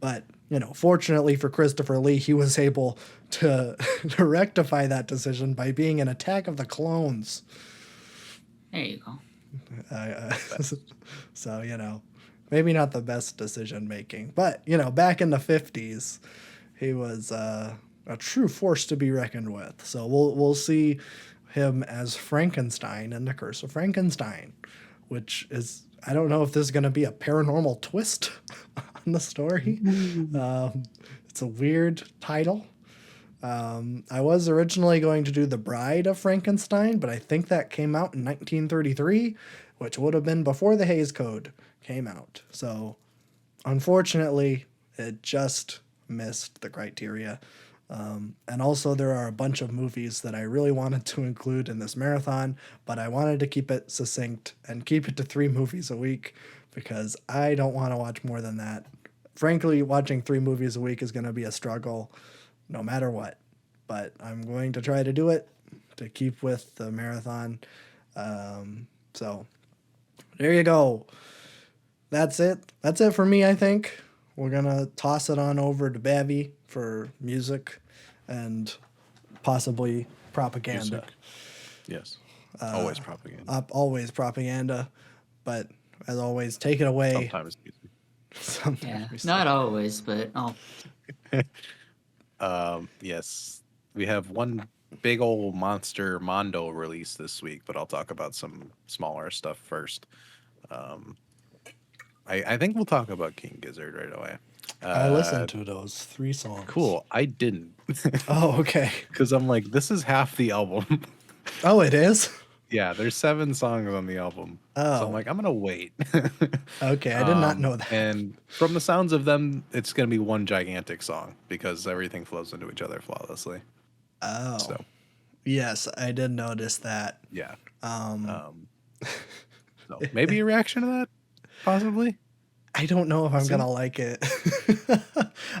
But, you know, fortunately for Christopher Lee, he was able to, to rectify that decision by being in Attack of the Clones. There you go. So, you know, maybe not the best decision making. But, you know, back in the 50s, he was a true force to be reckoned with. So we'll see him as Frankenstein in The Curse of Frankenstein, which is, I don't know if this is going to be a paranormal twist on the story. It's a weird title. I was originally going to do The Bride of Frankenstein, but I think that came out in 1933, which would have been before the Hays Code came out. So, unfortunately, it just missed the criteria. And also, there are a bunch of movies that I really wanted to include in this marathon, but I wanted to keep it succinct and keep it to 3 movies a week because I don't want to watch more than that. Frankly, watching 3 movies a week is going to be a struggle no matter what, but I'm going to try to do it to keep with the marathon. So there you go. That's it. That's it for me, I think. We're going to toss it on over to Babby for music and possibly propaganda. Music. Yes. Always propaganda. Always propaganda. But as always, take it away. Sometimes music. Yeah, not always, but Yes. We have one big old monster Mondo release this week, but I'll talk about some smaller stuff first. I think we'll talk about King Gizzard right away. I listened to those 3 songs. Cool. I didn't. Oh, okay. Because I'm like, this is half the album. Oh, it is? Yeah, there's 7 songs on the album. Oh. So I'm like, I'm going to wait. Okay, I did not know that. And from the sounds of them, it's going to be one gigantic song because everything flows into each other flawlessly. Oh. So, yes, I did notice that. yeah. So maybe a reaction to that, possibly. I don't know if I'm going to like it.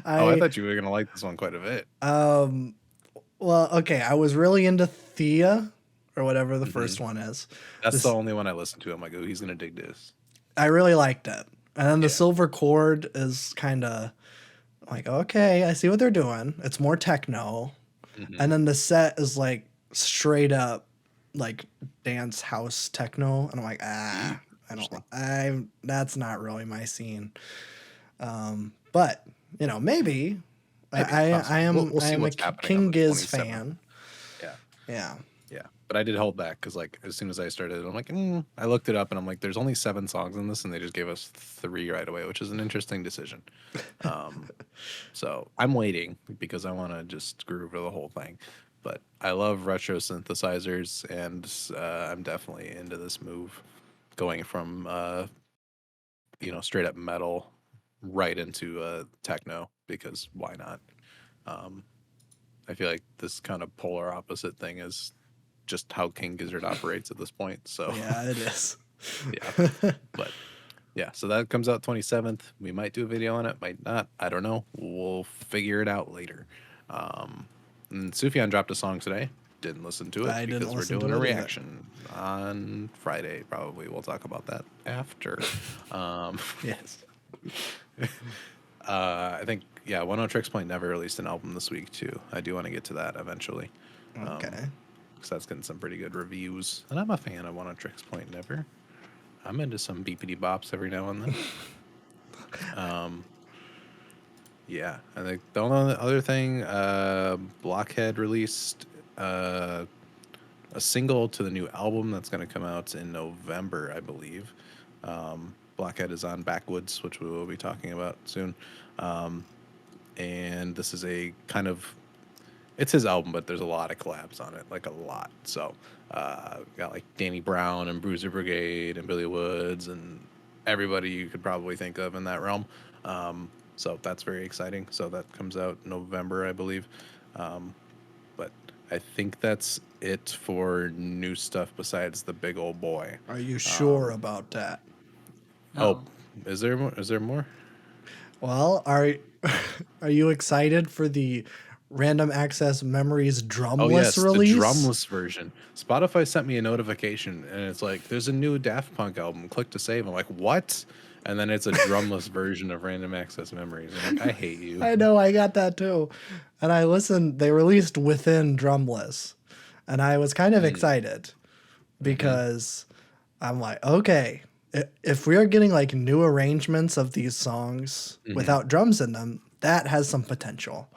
I thought you were going to like this one quite a bit. Well, okay, I was really into Thea, or whatever the first one is. That's the only one I listened to. I'm like, oh, he's going to dig this. I really liked it. And then the Silver Chord is kind of like, okay, I see what they're doing. It's more techno. And then the set is like straight up like dance house techno. And I'm like, that's not really my scene. But, you know, maybe I am a King Giz fan. Yeah. But I did hold back because, like, as soon as I started, I'm like, I looked it up and I'm like, there's only 7 songs in this, and they just gave us 3 right away, which is an interesting decision. So I'm waiting because I want to just groove the whole thing. But I love retro synthesizers, and I'm definitely into this move, going from straight up metal right into techno, because why not? I feel like this kind of polar opposite thing is just how King Gizzard operates at this point. So yeah, it is. Yeah. But yeah, so that comes out 27th. We might do a video on it, might not. I don't know. We'll figure it out later. And Sufjan dropped a song today. Didn't listen to it because we're doing a reaction on Friday. Probably we'll talk about that after. Yes. I think, yeah, One O Tricks Point Never released an album this week too. I do want to get to that eventually. Okay. Because that's getting some pretty good reviews. And I'm a fan of One O Tricks Point Never. I'm into some beepity bops every now and then. Um, yeah, I think the only other thing, Blockhead released a single to the new album that's going to come out in November, I believe. Blockhead is on Backwoods, which we will be talking about soon. And this is a kind of, it's his album, but there's a lot of collabs on it, like a lot. So got like Danny Brown and Bruiser Brigade and Billy Woods and everybody you could probably think of in that realm. So that's very exciting. So that comes out November, I believe. But I think that's it for new stuff besides the big old boy. Are you sure about that? Oh, is there more? Is there more? Well, are you excited for the Random Access Memories drumless Oh yes, release? the drumless version. Spotify sent me a notification, and it's like, "There's a new Daft Punk album. Click to save." I'm like, "What?" And then it's a drumless version of Random Access Memories. I'm like, "I hate you." I know, I got that too. And I listened, they released Within drumless. And I was kind of excited because I'm like, okay, if we are getting like new arrangements of these songs without drums in them, that has some potential.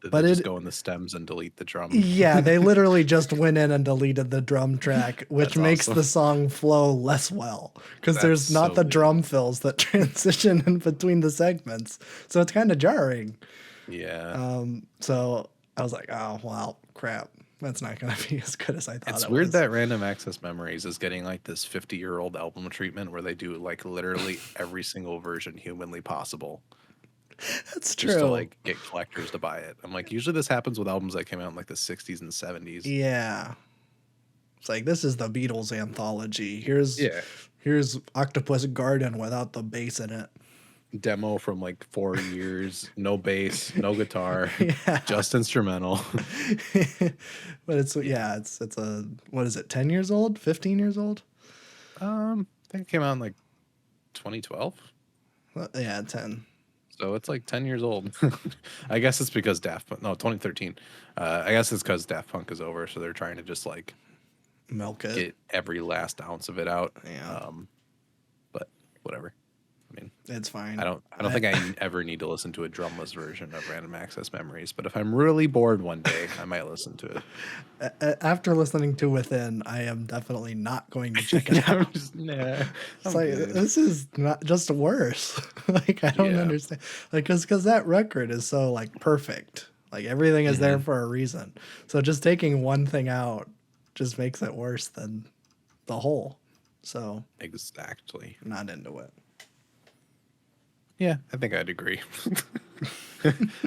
Did But they just it, go in the stems and delete the drum? yeah, they literally just went in and deleted the drum track, which That's makes awesome. the song flow less well because there's That's not so the cool. drum fills that transition in between the segments. So it's kind of jarring. Yeah. So I was like, oh, well, crap. That's not going to be as good as I thought It's it weird was. that Random Access Memories is getting like this 50-year-old album treatment where they do like literally every single version humanly possible That's just to true. like get collectors to buy it. I'm like, usually this happens with albums that came out in like the 60s and 70s. Yeah. It's like, this is the Beatles anthology. Here's Yeah. Octopus Garden without the bass in it. Demo from like 4 years, no bass, no guitar, Yeah. just instrumental. But it's it's a, what is it, 10 years old? 15 years old? I think it came out in like 2012. Yeah, 10. So it's like 10 years old. I guess it's because Daft Punk, no, 2013. I guess it's because Daft Punk is over, so they're trying to just like Milk it. get every last ounce of it out. Yeah. But whatever. I mean, It's fine. I don't think I ever need to listen to a drumless version of Random Access Memories, but if I'm really bored one day, I might listen to it. After listening to Within, I am definitely not going to check it out. I'm just, nah. It's like, this is not just worse. Like, I don't Yeah. understand. Like, because that record is so like perfect. Like, everything is there for a reason. So just taking one thing out just makes it worse than the whole. So Exactly. I'm not into it. Yeah, I think I'd agree.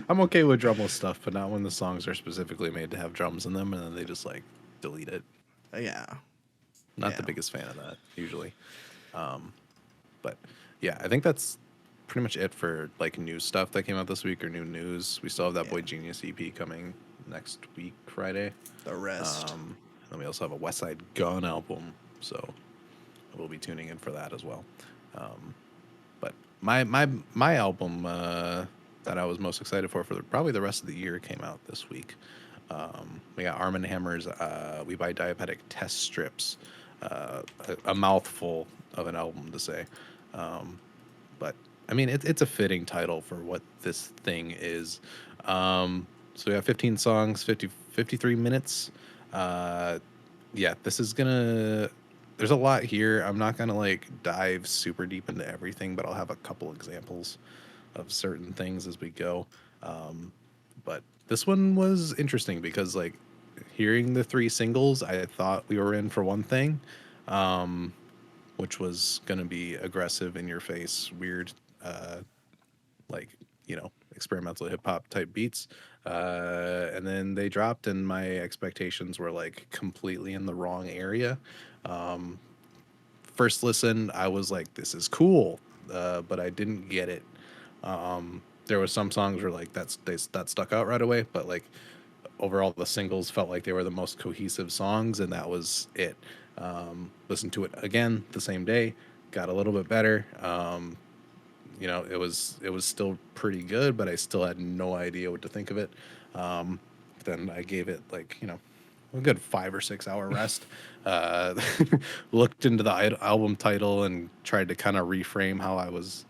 I'm okay with drumless stuff, but not when the songs are specifically made to have drums in them and then they just like delete it. Yeah. Not the Yeah. biggest fan of that usually. But yeah, I think that's pretty much it for like new stuff that came out this week or new news. We still have that Boy Genius EP coming next week, Friday. The rest. And we also have a West Side Gun album, so we'll be tuning in for that as well. But my album that I was most excited for probably the rest of the year came out this week. We got Arm & Hammer's We Buy Diabetic Test Strips, a mouthful of an album to say. But I mean, it's a fitting title for what this thing is. So we have 15 songs, 53 minutes. Yeah, this is there's a lot here. I'm not gonna like dive super deep into everything, but I'll have a couple examples of certain things as we go. But this one was interesting because like hearing the 3 singles, I thought we were in for one thing, which was gonna be aggressive, in your face, weird, like, you know, experimental hip hop type beats. And then they dropped, and my expectations were like completely in the wrong area. First listen, I was like, this is cool, but I didn't get it. There was some songs where like that stuck out right away, but like overall the singles felt like they were the most cohesive songs, and that was it. Listened to it again the same day, got a little bit better. You know, it was still pretty good, but I still had no idea what to think of it. Then I gave it like, you know, a good 5 or 6 hour rest. Looked into the album title and tried to kind of reframe how I was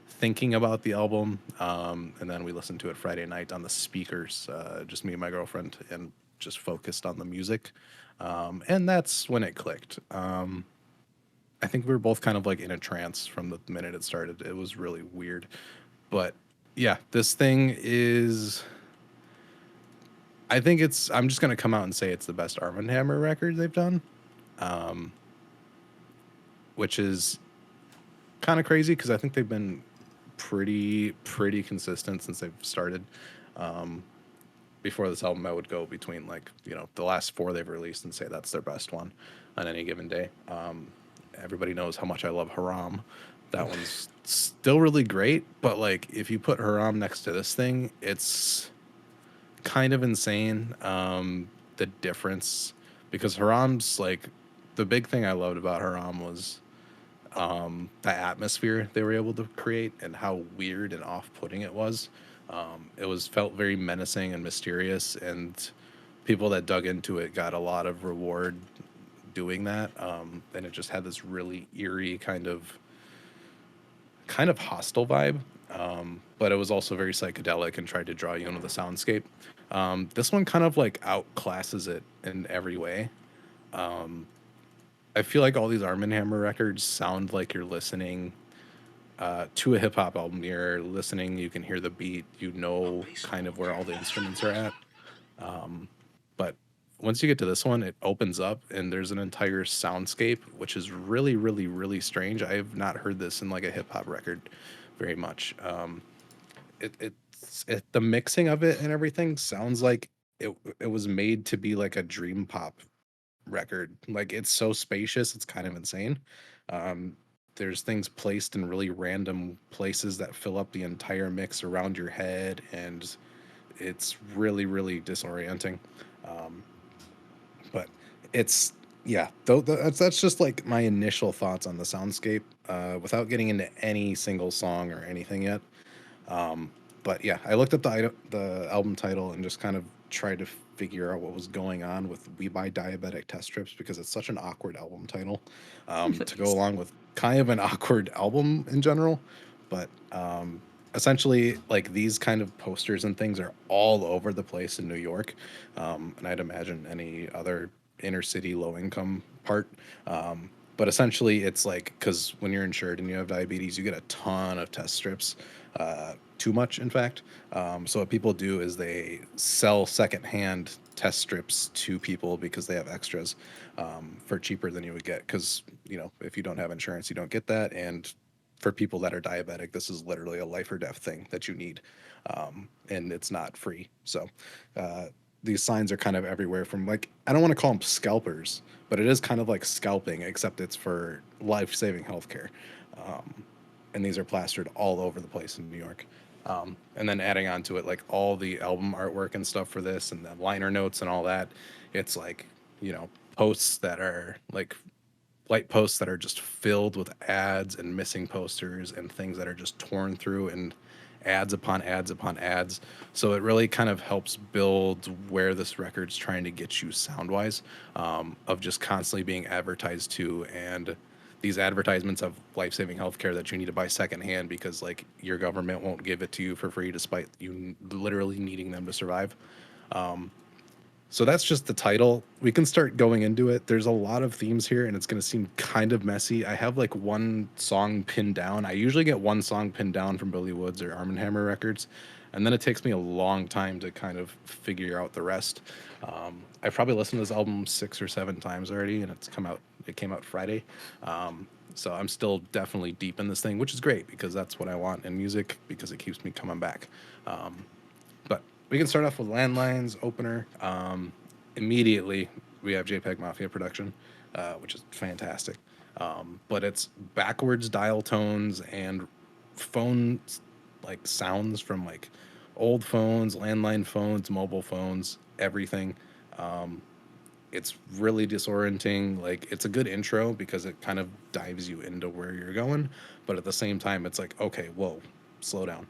thinking about the album, and then we listened to it Friday night on the speakers, just me and my girlfriend, and just focused on the music, and that's when it clicked. I think we were both kind of like in a trance from the minute it started. It was really weird, but yeah, this thing is. I think it's. I'm just gonna come out and say it's the best Arm& Hammer record they've done, which is kind of crazy because I think they've been pretty consistent since they've started. Before this album, I would go between like the last four they've released and say that's their best one on any given day. Everybody knows how much I love Haram. That one's still really great, but like if you put Haram next to this thing, it's kind of insane, the difference, because Haram's like the big thing I loved about Haram was the atmosphere they were able to create and how weird and off-putting it was. It was felt very menacing and mysterious, and people that dug into it got a lot of reward doing that. And it just had this really eerie kind of hostile vibe, but it was also very psychedelic and tried to draw you into the soundscape. This one kind of like outclasses it in every way. I feel like all these Arm& Hammer records sound like you're listening to a hip hop album. You're listening, you can hear the beat, kind of where all the instruments are at. But once you get to this one, it opens up and there's an entire soundscape, which is really, really, really strange. I have not heard this in like a hip hop record very much. The mixing of it and everything sounds like it was made to be like a dream pop record. Like it's so spacious, it's kind of insane. Um, there's things placed in really random places that fill up the entire mix around your head, and it's really, really disorienting. Um, but it's yeah, that's just like my initial thoughts on the soundscape, without getting into any single song or anything yet. But yeah, I looked up the album title and just kind of tried to figure out what was going on with "We Buy Diabetic Test Strips" because it's such an awkward album title, to go along with kind of an awkward album in general. But essentially, like these kind of posters and things are all over the place in New York, and I'd imagine any other inner city low income part. But essentially, it's like because when you're insured and you have diabetes, you get a ton of test strips, too much, in fact. So what people do is they sell secondhand test strips to people because they have extras, for cheaper than you would get. Because if you don't have insurance, you don't get that. And for people that are diabetic, this is literally a life or death thing that you need, and it's not free. So these signs are kind of everywhere from like I don't want to call them scalpers, but it is kind of like scalping, except it's for life-saving healthcare. And these are plastered all over the place in New York. And then adding on to it, like all the album artwork and stuff for this, and the liner notes and all that, it's like posts that are like light posts that are just filled with ads and missing posters and things that are just torn through and ads upon ads upon ads. So it really kind of helps build where this record's trying to get you sound wise, of just constantly being advertised to, and these advertisements of life-saving healthcare that you need to buy secondhand because like your government won't give it to you for free despite you literally needing them to survive. So that's just the title. We can start going into it. There's a lot of themes here, and it's going to seem kind of messy. I have like one song pinned down. I usually get one song pinned down from Billy Woods or Arm & Hammer records, and then it takes me a long time to kind of figure out the rest. I've probably listened to this album 6 or 7 times already, and it came out Friday. So I'm still definitely deep in this thing, which is great because that's what I want in music because it keeps me coming back. But we can start off with Landline's opener. Immediately, we have JPEG Mafia production, which is fantastic. But it's backwards dial tones and phone like sounds from like old phones, landline phones, mobile phones, everything. It's really disorienting. Like it's a good intro because it kind of dives you into where you're going, but at the same time, it's like, okay, whoa, slow down.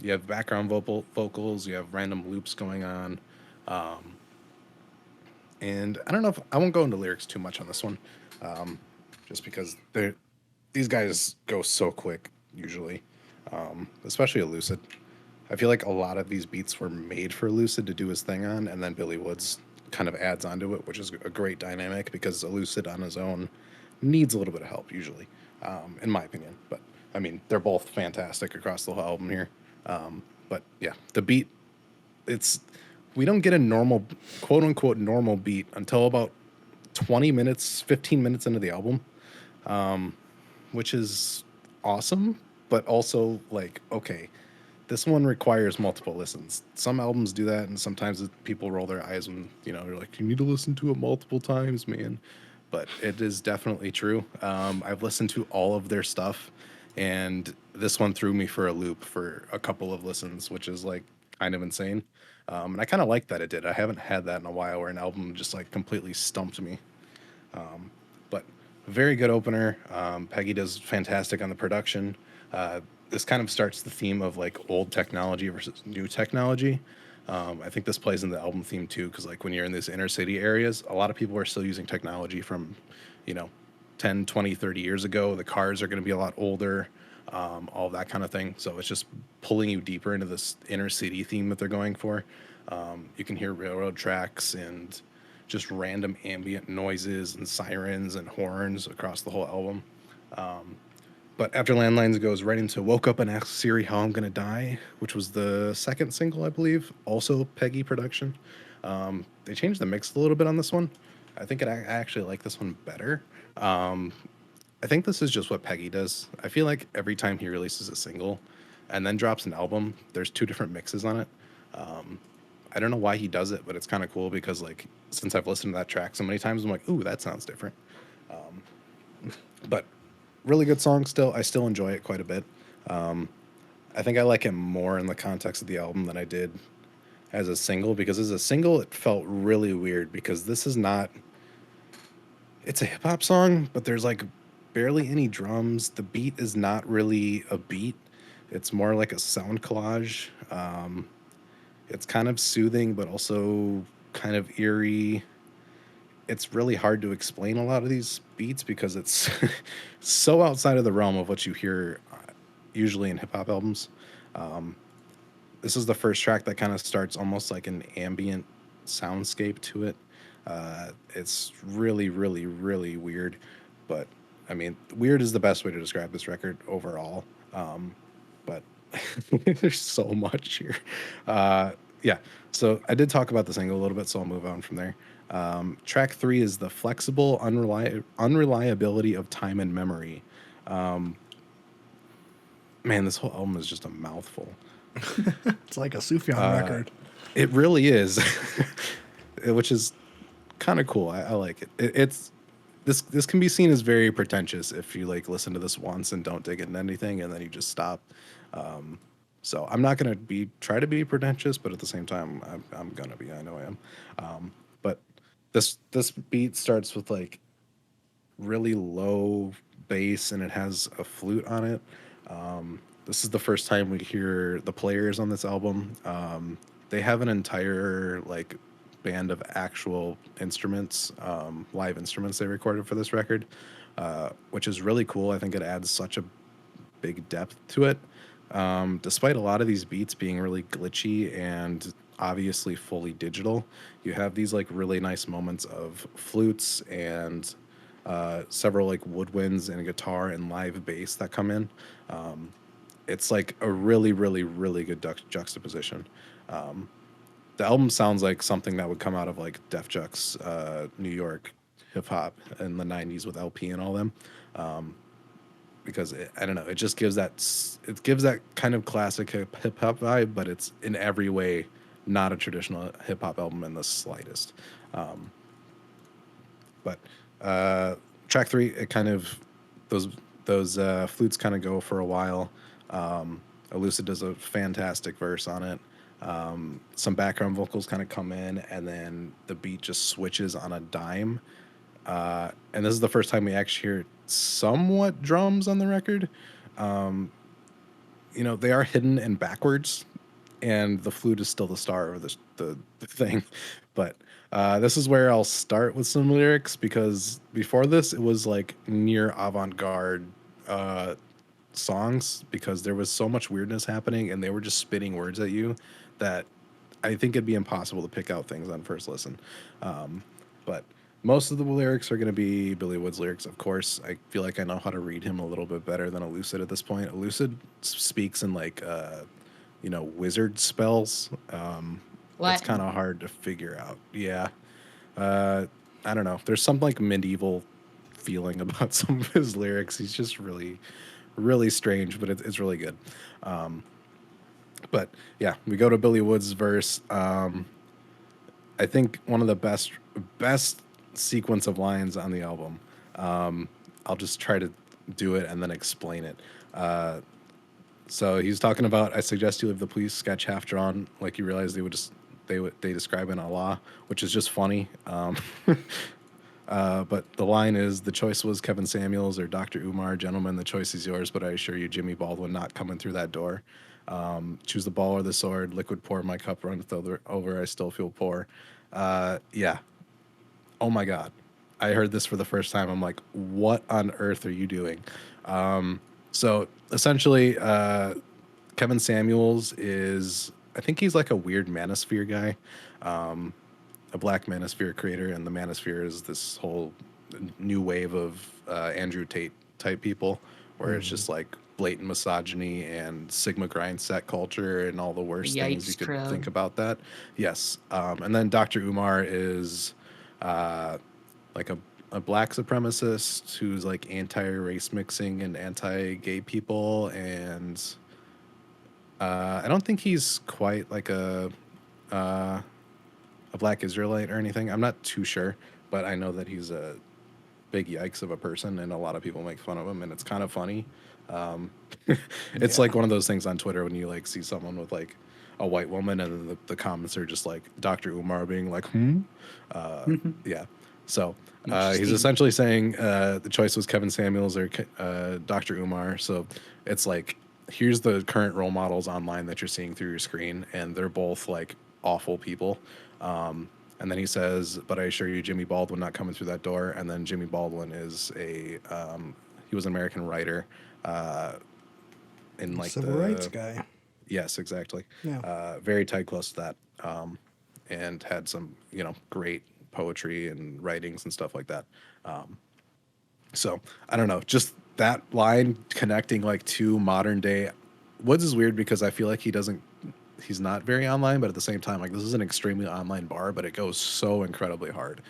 You have background vocals, you have random loops going on. And I don't know if I won't go into lyrics too much on this one, just because these guys go so quick usually. especially a Lucid. I feel like a lot of these beats were made for Lucid to do his thing on, and then Billy Woods kind of adds onto it, which is a great dynamic because a Lucid on his own needs a little bit of help usually, in my opinion. But I mean, they're both fantastic across the whole album here. But yeah, the beat, it's we don't get a normal, quote unquote, normal beat until about 20 minutes, 15 minutes into the album, which is awesome, but also like, okay, this one requires multiple listens. Some albums do that, and sometimes people roll their eyes when, they're like, you need to listen to it multiple times, man. But it is definitely true. I've listened to all of their stuff, and this one threw me for a loop for a couple of listens, which is like kind of insane. And I kind of like that it did. I haven't had that in a while where an album just like completely stumped me. But very good opener. Peggy does fantastic on the production. This kind of starts the theme of like old technology versus new technology. I think this plays in the album theme too, because like when you're in these inner city areas, a lot of people are still using technology from, you know, 10, 20, 30 years ago. The cars are going to be a lot older, all that kind of thing. So it's just pulling you deeper into this inner city theme that they're going for. You can hear railroad tracks and just random ambient noises and sirens and horns across the whole album. But after Landlines goes right into Woke Up and Asked Siri How I'm Gonna Die, which was the second single, I believe, also Peggy production. They changed the mix a little bit on this one. I think I actually like this one better. I think this is just what Peggy does. I feel like every time he releases a single and then drops an album, there's two different mixes on it. I don't know why he does it, but it's kind of cool because, like, since I've listened to that track so many times, I'm like, ooh, that sounds different. But really good song still. I still enjoy it quite a bit. I think I like it more in the context of the album than I did as a single, because as a single, it felt really weird because this is not, it's a hip hop song, but there's like barely any drums. The beat is not really a beat. It's more like a sound collage. It's kind of soothing, but also kind of eerie. It's really hard to explain a lot of these beats because it's so outside of the realm of what you hear usually in hip hop albums. This is the first track that kind of starts almost like an ambient soundscape to it. It's really, really, really weird, but I mean, weird is the best way to describe this record overall. But there's so much here. Yeah, so I did talk about the single a little bit, so I'll move on from there. Track 3 is the flexible unreliability of time and memory. Man, this whole album is just a mouthful. It's like a Sufjan record. It really is, which is kind of cool. I like it. It's this can be seen as very pretentious if you like listen to this once and don't dig into anything, and then you just stop. So I'm not gonna try to be pretentious, but at the same time, I'm gonna be. I know I am. But this beat starts with like really low bass, and it has a flute on it. This is the first time we hear the players on this album. They have an entire like band of actual instruments, live instruments they recorded for this record, which is really cool. I think it adds such a big depth to it. Despite a lot of these beats being really glitchy and obviously fully digital, you have these like really nice moments of flutes and several like woodwinds and a guitar and live bass that come in. It's like a really, really, really good juxtaposition. The album sounds like something that would come out of like Def Jux, New York hip hop in the '90s with LP and all them. Because I don't know, it just gives that kind of classic hip hop vibe, but it's in every way not a traditional hip hop album in the slightest. But track 3, it kind of those flutes kind of go for a while. Elucid does a fantastic verse on it. Some background vocals kind of come in, and then the beat just switches on a dime. And this is the first time we actually hear somewhat drums on the record. They are hidden and backwards, and the flute is still the star of the thing. But this is where I'll start with some lyrics, because before this, it was like near avant-garde songs because there was so much weirdness happening and they were just spitting words at you that I think it'd be impossible to pick out things on first listen. But most of the lyrics are going to be Billy Wood's lyrics, of course. I feel like I know how to read him a little bit better than Elucid at this point. Elucid speaks in like, wizard spells. It's Latin. kind of hard to figure out. Yeah. I don't know. There's some like medieval feeling about some of his lyrics. He's just really, really strange, but it's really good. But yeah, we go to Billy Wood's verse. I think one of the best sequence of lines on the album. I'll just try to do it and then explain it. So he's talking about, I suggest you leave the police sketch half drawn, like you realize they describe in Allah, which is just funny. But the line is, the choice was Kevin Samuels or Dr. Umar. Gentlemen, the choice is yours, but I assure you Jimmy Baldwin not coming through that door. Choose the ball or the sword. Liquid pour my cup runneth over. I still feel poor. Yeah. Oh my God. I heard this for the first time. I'm like, what on earth are you doing? So essentially, Kevin Samuels is, I think he's like a weird manosphere guy, a black manosphere creator. And the manosphere is this whole new wave of Andrew Tate type people where it's just like blatant misogyny and Sigma grind set culture and all the worst things you Yikes could crowd. think about that. Yes. And then Dr. Umar is like a black supremacist who's like anti-race mixing and anti-gay people. And I don't think he's quite like a black Israelite or anything. I'm not too sure, but I know that he's a big yikes of a person, and a lot of people make fun of him, and it's kind of funny. Um, it's like one of those things on Twitter when you like see someone with like a white woman, and then the comments are just like Dr. Umar being like, yeah. So he's Interesting. essentially saying the choice was Kevin Samuels or Dr. Umar. So it's like, here's the current role models online that you're seeing through your screen, and they're both like awful people. And then he says, but I assure you, Jimmy Baldwin not coming through that door. And then Jimmy Baldwin is he was an American writer in like Civil rights guy. Yes, exactly. Yeah. Very tight close to that. And had some, great poetry and writings and stuff like that. So I don't know, just that line connecting like to modern day. Woods is weird because I feel like he's not very online, but at the same time, like this is an extremely online bar, but it goes so incredibly hard.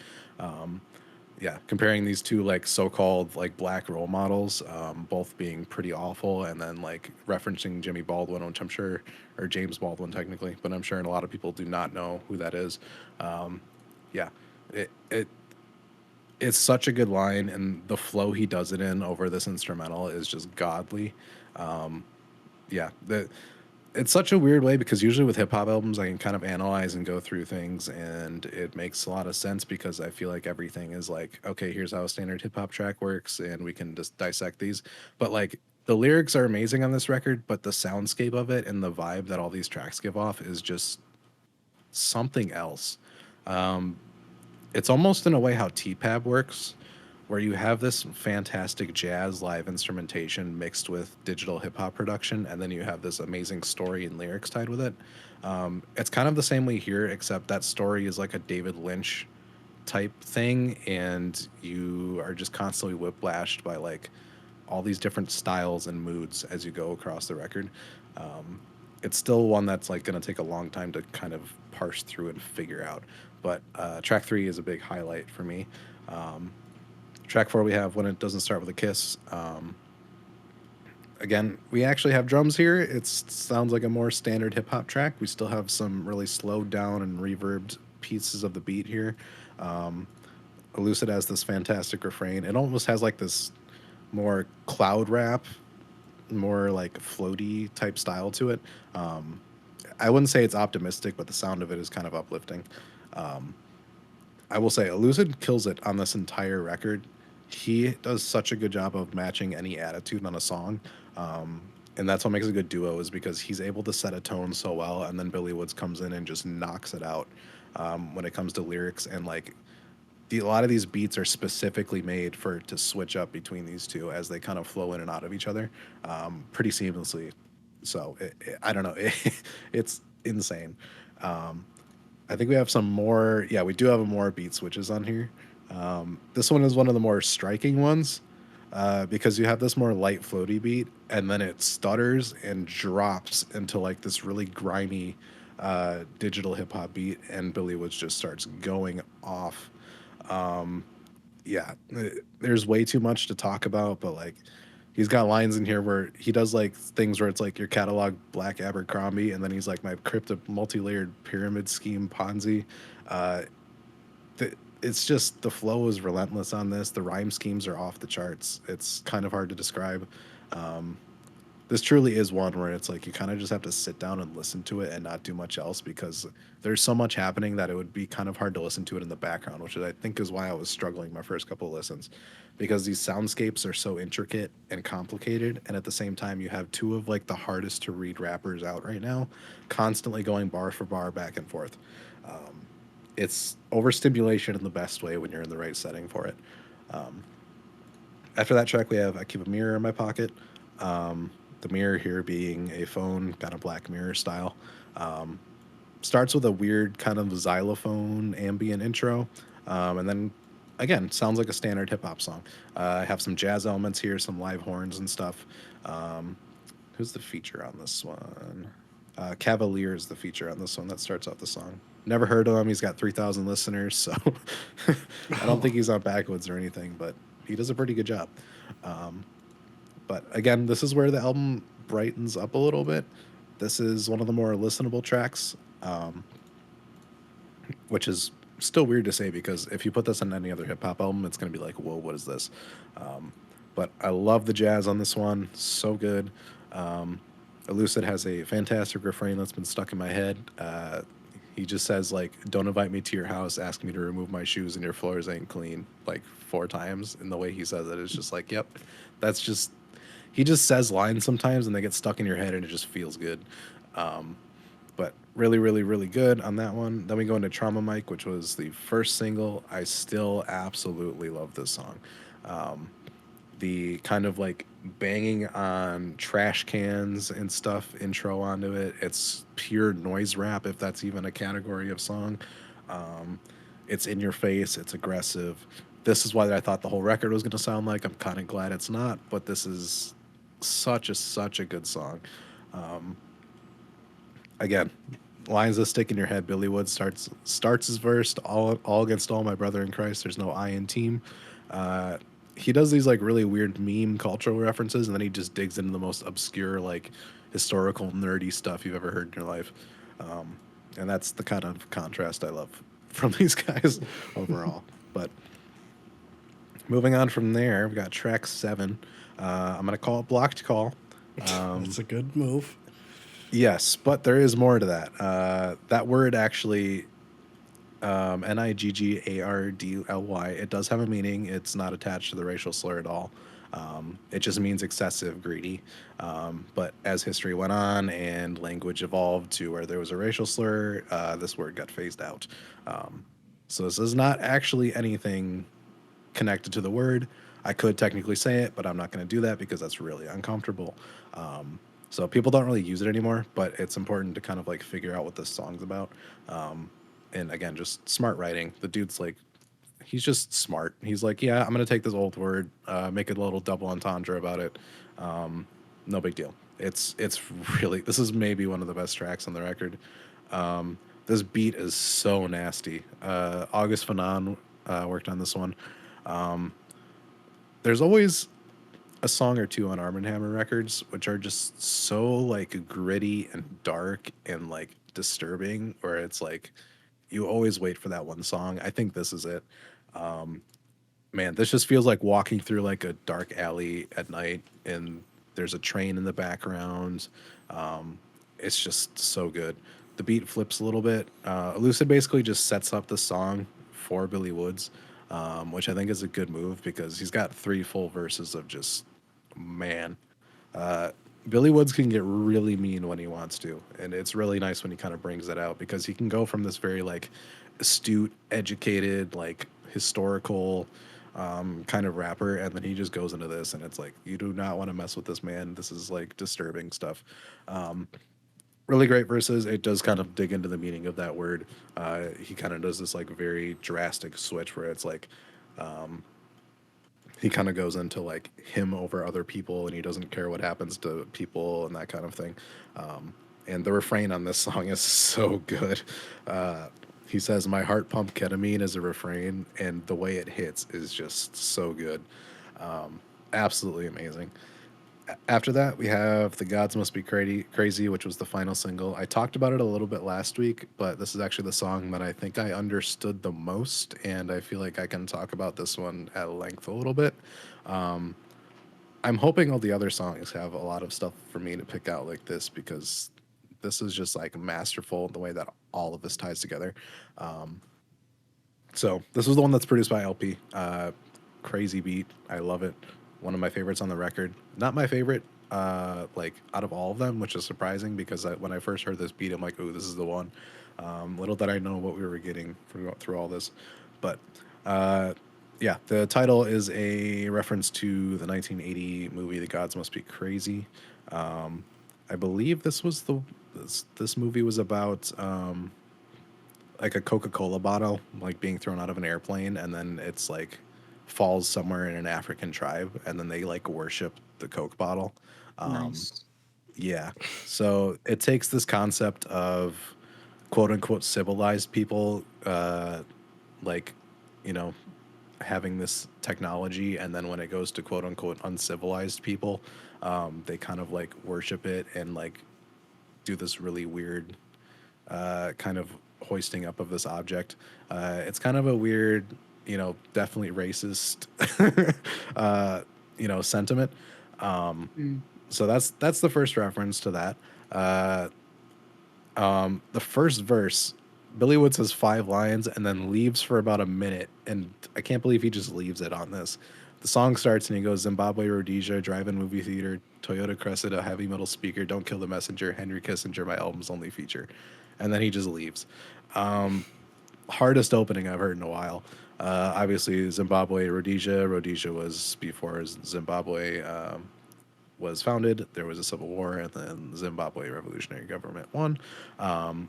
Yeah, comparing these two like so-called like black role models, both being pretty awful, and then like referencing Jimmy Baldwin, which I'm sure, or James Baldwin technically, but I'm sure a lot of people do not know who that is. Yeah, it's such a good line, and the flow he does it in over this instrumental is just godly. Yeah, it's such a weird way because usually with hip hop albums, I can kind of analyze and go through things, and it makes a lot of sense because I feel like everything is like, okay, here's how a standard hip hop track works, and we can just dissect these. But like the lyrics are amazing on this record, but the soundscape of it and the vibe that all these tracks give off is just something else. It's almost in a way how T-Pab works, where you have this fantastic jazz live instrumentation mixed with digital hip hop production, and then you have this amazing story and lyrics tied with it. It's kind of the same way here, except that story is like a David Lynch type thing, and you are just constantly whiplashed by like all these different styles and moods as you go across the record. It's still one that's like going to take a long time to kind of parse through and figure out. But track 3 is a big highlight for me. Track 4, we have When It Doesn't Start With a Kiss. Again, we actually have drums here. It sounds like a more standard hip hop track. We still have some really slowed down and reverbed pieces of the beat here. Elucid has this fantastic refrain. It almost has like this more cloud rap, more like floaty type style to it. I wouldn't say it's optimistic, but the sound of it is kind of uplifting. I will say Elucid kills it on this entire record. He does such a good job of matching any attitude on a song. And that's what makes a good duo, is because he's able to set a tone so well, and then Billy Woods comes in and just knocks it out when it comes to lyrics and like a lot of these beats are specifically made for it to switch up between these two as they kind of flow in and out of each other pretty seamlessly. So I don't know, it's insane. Um, I think we have some more. Yeah, we do have more beat switches on here. This one is one of the more striking ones because you have this more light floaty beat, and then it stutters and drops into like this really grimy digital hip hop beat, and Billy Woods just starts going off. Yeah, there's way too much to talk about, but like he's got lines in here where he does like things where it's like your catalog Black Abercrombie, and then he's like my crypto multi-layered pyramid scheme Ponzi. Uh, it's just the flow is relentless on this. The rhyme schemes are off the charts. It's kind of hard to describe. Um, this truly is one where it's like you kind of just have to sit down and listen to it and not do much else because there's so much happening that it would be kind of hard to listen to it in the background, which I think is why I was struggling my first couple of listens because these soundscapes are so intricate and complicated, and at the same time you have two of like the hardest to read rappers out right now constantly going bar for bar back and forth. It's overstimulation in the best way when you're in the right setting for it. Um, After that track, we have I Keep a Mirror in My Pocket. The mirror here being a phone, kind of Black Mirror style. Um, Starts with a weird kind of xylophone ambient intro, and then again sounds like a standard hip hop song. I have some jazz elements here, some live horns and stuff. Um, who's the feature on this one? Cavalier is the feature on this one that starts off the song. Never heard of him. He's got 3,000 listeners, so I don't think he's on Backwoods or anything, but he does a pretty good job. Um, but again, this is where the album brightens up a little bit. This is one of the more listenable tracks, um, which is still weird to say because if you put this on any other hip hop album, it's going to be like, whoa, what is this? Um, but I love the jazz on this one. So good. Elucid has a fantastic refrain that's been stuck in my head. He just says like, "Don't invite me to your house. Ask me to remove my shoes, and your floors ain't clean." Like 4 times, and the way he says it is just like, "Yep, that's just." He just says lines sometimes, and they get stuck in your head, and it just feels good. Um, but really, really, really good on that one. Then we go into Trauma Mike, which was the first single. I still absolutely love this song. Um, the kind of like banging on trash cans and stuff intro onto it. It's pure noise rap, if that's even a category of song. Um, it's in your face, it's aggressive. This is why I thought the whole record was going to sound like. I'm kind of glad it's not, but this is such a good song. Um, Again, lines that stick in your head. Billy Woods starts his verse, all against all my brother in Christ. There's no I in team. Uh, he does these like really weird meme cultural references, and then he just digs into the most obscure like historical nerdy stuff you've ever heard in your life. And that's the kind of contrast I love from these guys overall. But moving on from there, we got track 7. I'm gonna call it Blocked Call. That's a good move. Yes, but there is more to that. That word actually, Niggardly, it does have a meaning. It's not attached to the racial slur at all. It just means excessive, greedy. But as history went on and language evolved to where there was a racial slur, this word got phased out. So this is not actually anything connected to the word. I could technically say it, but I'm not going to do that because that's really uncomfortable. So people don't really use it anymore, but it's important to kind of like figure out what this song's about. And again, just smart writing. The dude's like, he's just smart. He's like, yeah, I'm going to take this old word, make a little double entendre about it. No big deal. It's really, this is maybe one of the best tracks on the record. This beat is so nasty. August Fanon worked on this one. There's always a song or two on Arm & Hammer records which are just so like gritty and dark and like disturbing, where it's like you always wait for that one song. I think this is it. Man, this just feels like walking through like a dark alley at night and there's a train in the background. It's just so good. The beat flips a little bit. Elucid basically just sets up the song for Billy Woods, which I think is a good move because he's got 3 full verses of just, man. Billy Woods can get really mean when he wants to, and it's really nice when he kind of brings it out because he can go from this very like astute, educated, like historical kind of rapper, and then he just goes into this, and it's like, you do not want to mess with this man. This is like disturbing stuff. Really great verses. It does kind of dig into the meaning of that word. He kind of does this like very drastic switch where it's like he kind of goes into like him over other people, and he doesn't care what happens to people and that kind of thing. And the refrain on this song is so good. He says, "My heart pumped ketamine" as a refrain, and the way it hits is just so good. Absolutely amazing. After that, we have "The Gods Must Be Crazy," which was the final single. I talked about it a little bit last week, but this is actually the song that I think I understood the most, and I feel like I can talk about this one at length a little bit. I'm hoping all the other songs have a lot of stuff for me to pick out like this, because this is just like masterful in the way that all of this ties together. So this was the one that's produced by LP. Crazy beat. I love it. One of my favorites on the record. Not my favorite, like out of all of them, which is surprising because when I first heard this beat, I'm like, "Ooh, this is the one." Little did I know what we were getting through all this, but yeah, the title is a reference to the 1980 movie "The Gods Must Be Crazy." I believe this movie was about like a Coca-Cola bottle like being thrown out of an airplane, and then it's like falls somewhere in an African tribe, and then they like worship the Coke bottle. Nice. Yeah. So it takes this concept of quote unquote civilized people, like, you know, having this technology, and then when it goes to quote unquote uncivilized people, they kind of like worship it and like do this really weird kind of hoisting up of this object. It's kind of a weird, definitely racist, sentiment. Mm. So that's the first reference to that. The first verse, Billy Wood says 5 lines and then leaves for about a minute, and I can't believe he just leaves it on this. The song starts and he goes, "Zimbabwe, Rhodesia, drive-in movie theater, Toyota Cressida, heavy metal speaker, don't kill the messenger, Henry Kissinger, my album's only feature," and then he just leaves. Hardest opening I've heard in a while. Obviously, Zimbabwe, Rhodesia. Rhodesia was before Zimbabwe was founded. There was a civil war, and then the Zimbabwe Revolutionary Government won,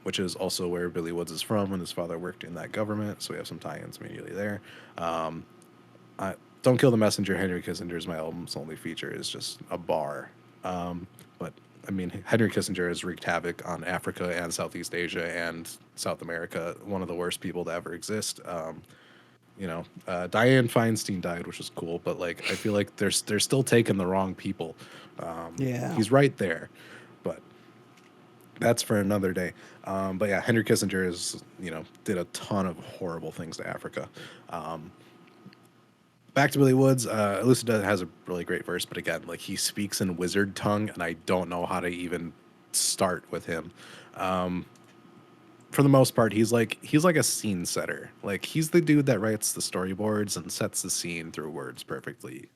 which is also where Billy Woods is from, and his father worked in that government. So we have some tie-ins immediately there. Don't Kill the Messenger, Henry Kissinger is my album's only feature, is just a bar. But I mean, Henry Kissinger has wreaked havoc on Africa and Southeast Asia and South America. One of the worst people to ever exist. Dianne Feinstein died, which was cool, but like I feel like they're still taking the wrong people. Yeah. He's right there, but that's for another day. But yeah, Henry Kissinger did a ton of horrible things to Africa. Back to Billy Woods. Elucida has a really great verse, but again, like he speaks in wizard tongue, and I don't know how to even start with him. For the most part, he's like a scene setter. Like he's the dude that writes the storyboards and sets the scene through words perfectly.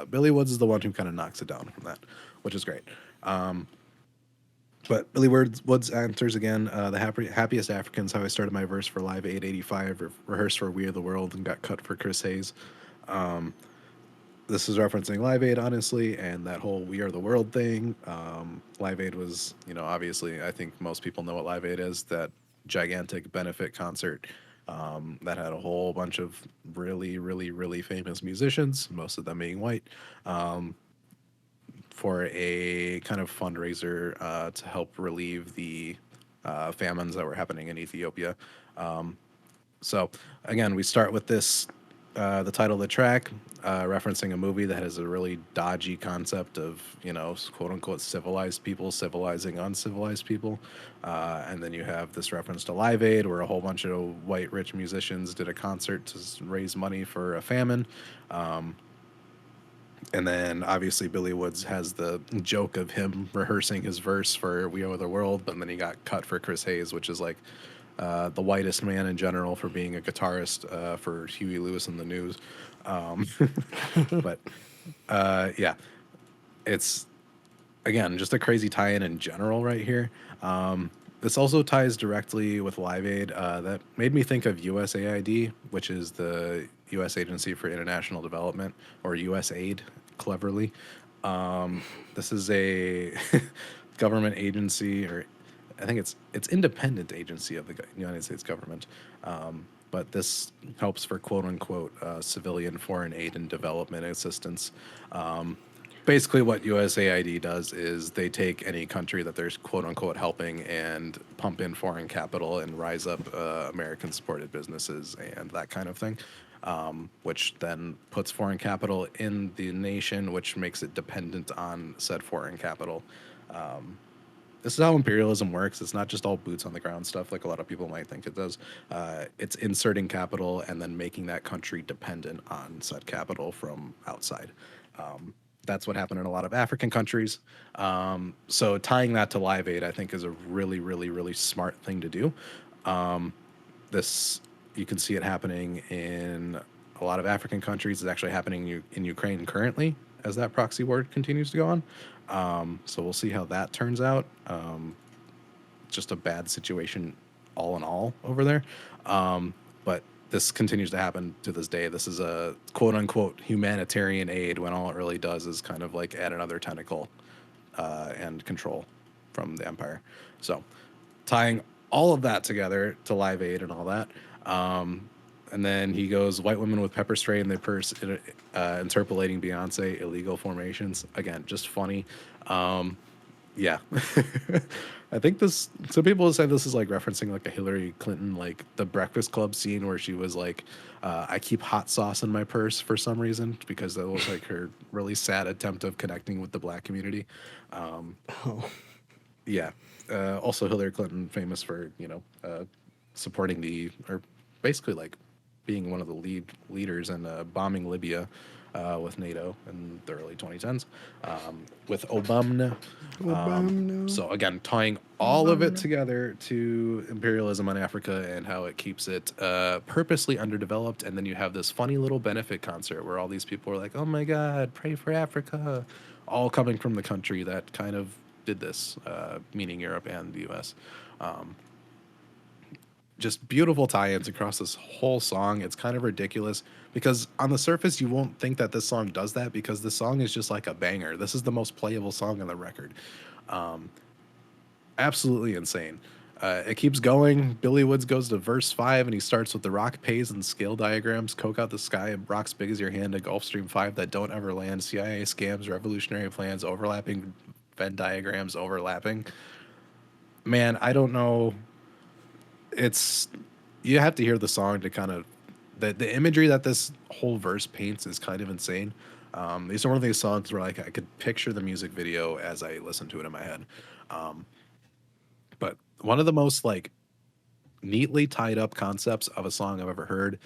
Billy Woods is the one who kind of knocks it down from that, which is great. But Billy Woods enters again. The happiest Africans. How I started my verse for Live Aid '85. Rehearsed for We Are the World and got cut for Chris Hayes. This is referencing Live Aid, honestly, and that whole We Are the World thing. Live Aid was, obviously, I think most people know what Live Aid is, that gigantic benefit concert that had a whole bunch of really, really, really famous musicians, most of them being white, for a kind of fundraiser to help relieve the famines that were happening in Ethiopia. So again, we start with this, the title of the track, referencing a movie that has a really dodgy concept of, quote unquote civilized people civilizing uncivilized people. And then you have this reference to Live Aid, where a whole bunch of white rich musicians did a concert to raise money for a famine. And then obviously Billy Woods has the joke of him rehearsing his verse for We Are the World, but then he got cut for Chris Hayes, which is like the whitest man in general for being a guitarist for Huey Lewis and the News. But yeah, it's again just a crazy tie-in in general right here. This also ties directly with Live Aid. That made me think of USAID, which is the U.S. Agency for International Development, or USAID, cleverly. This is a government agency, or I think it's independent agency of the United States government. But this helps for quote unquote civilian foreign aid and development assistance. Basically, what USAID does is they take any country that they're quote unquote helping and pump in foreign capital and rise up American supported businesses and that kind of thing, which then puts foreign capital in the nation, which makes it dependent on said foreign capital. This is how imperialism works. It's not just all boots on the ground stuff like a lot of people might think it does. It's inserting capital and then making that country dependent on said capital from outside. That's what happened in a lot of African countries. So tying that to Live Aid, I think, is a really, really, really smart thing to do. This you can see it happening in a lot of African countries. It's actually happening in Ukraine currently as that proxy war continues to go on. So we'll see how that turns out. Just a bad situation all in all over there. But this continues to happen to this day. This is a quote unquote humanitarian aid when all it really does is kind of like add another tentacle and control from the empire. So tying all of that together to Live Aid and all that. And then he goes, white women with pepper spray in their purse, interpolating Beyonce, illegal formations. Again, just funny. Yeah. I think this, some people say this is like referencing like a Hillary Clinton, like the Breakfast Club scene where she was like, I keep hot sauce in my purse for some reason, because that was like her really sad attempt of connecting with the black community. Yeah. Also Hillary Clinton famous for, supporting or basically like being one of the leaders in bombing Libya with NATO in the early 2010s, with Obama. So again, tying all of it together to imperialism on Africa and how it keeps it purposely underdeveloped. And then you have this funny little benefit concert where all these people are like, oh my God, pray for Africa, all coming from the country that kind of did this, meaning Europe and the US. Just beautiful tie-ins across this whole song. It's kind of ridiculous because on the surface you won't think that this song does that, because this song is just like a banger. This is the most playable song on the record. Absolutely insane. It keeps going. Billy Woods goes to verse 5 and he starts with the rock pays and scale diagrams, coke out the sky, rocks big as your hand, a Gulfstream 5 that don't ever land, CIA scams, revolutionary plans, overlapping Venn diagrams, overlapping. Man, I don't know. You have to hear the song to kind of the imagery that this whole verse paints is kind of insane. These are one of these songs where like I could picture the music video as I listen to it in my head. But one of the most like neatly tied up concepts of a song I've ever heard.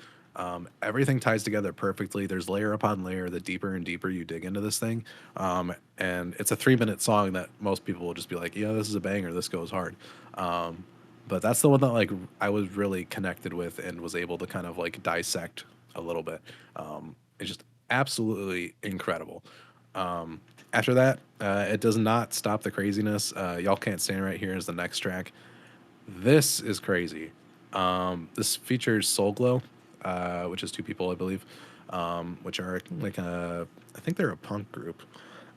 Everything ties together perfectly. There's layer upon layer the deeper and deeper you dig into this thing. And it's a 3-minute song that most people will just be like, yeah, this is a banger, this goes hard. But that's the one that like I was really connected with and was able to kind of like dissect a little bit. It's just absolutely incredible. After that, it does not stop the craziness. Y'all Can't Stand Right Here is the next track. This is crazy. This features Soul Glow, which is 2 people, I believe, which are like I think they're a punk group.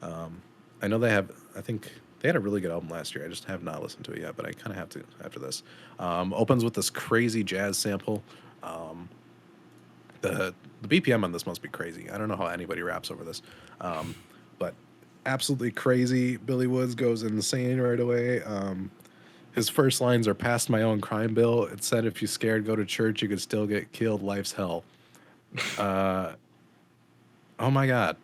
I know I think they had a really good album last year. I just have not listened to it yet, but I kind of have to after this. Opens with this crazy jazz sample. The BPM on this must be crazy. I don't know how anybody raps over this, but absolutely crazy. Billy Woods goes insane right away. His first lines are, past my own crime bill. It said if you scared, go to church, you could still get killed. Life's hell. Oh my God.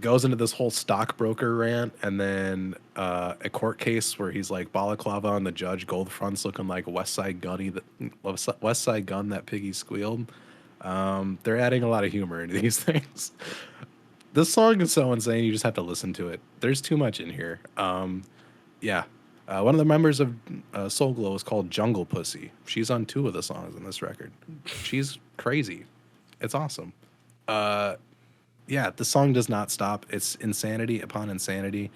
Goes into this whole stockbroker rant, and then a court case where he's like balaclava on the judge, gold fronts looking like West Side Gun that Piggy squealed. They're adding a lot of humor into these things. This song is so insane, you just have to listen to it. There's too much in here. Yeah. One of the members of Soul Glow is called Jungle Pussy. She's on 2 of the songs in this record. She's crazy. It's awesome. Yeah, the song does not stop. It's insanity upon insanity.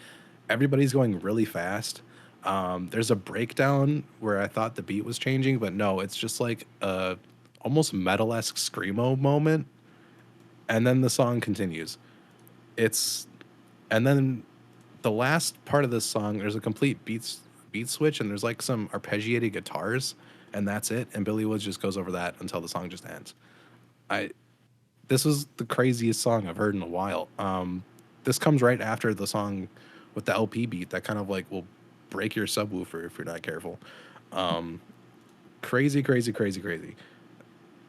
Everybody's going really fast. There's a breakdown where I thought the beat was changing, but no, it's just like a almost metal-esque screamo moment, and then the song continues. It's and then the last part of this song, there's a complete beat switch, and there's like some arpeggiated guitars, and that's it. And Billy Woods just goes over that until the song just ends. I This was the craziest song I've heard in a while. This comes right after the song with the LP beat that kind of like will break your subwoofer if you're not careful. Crazy, crazy, crazy, crazy.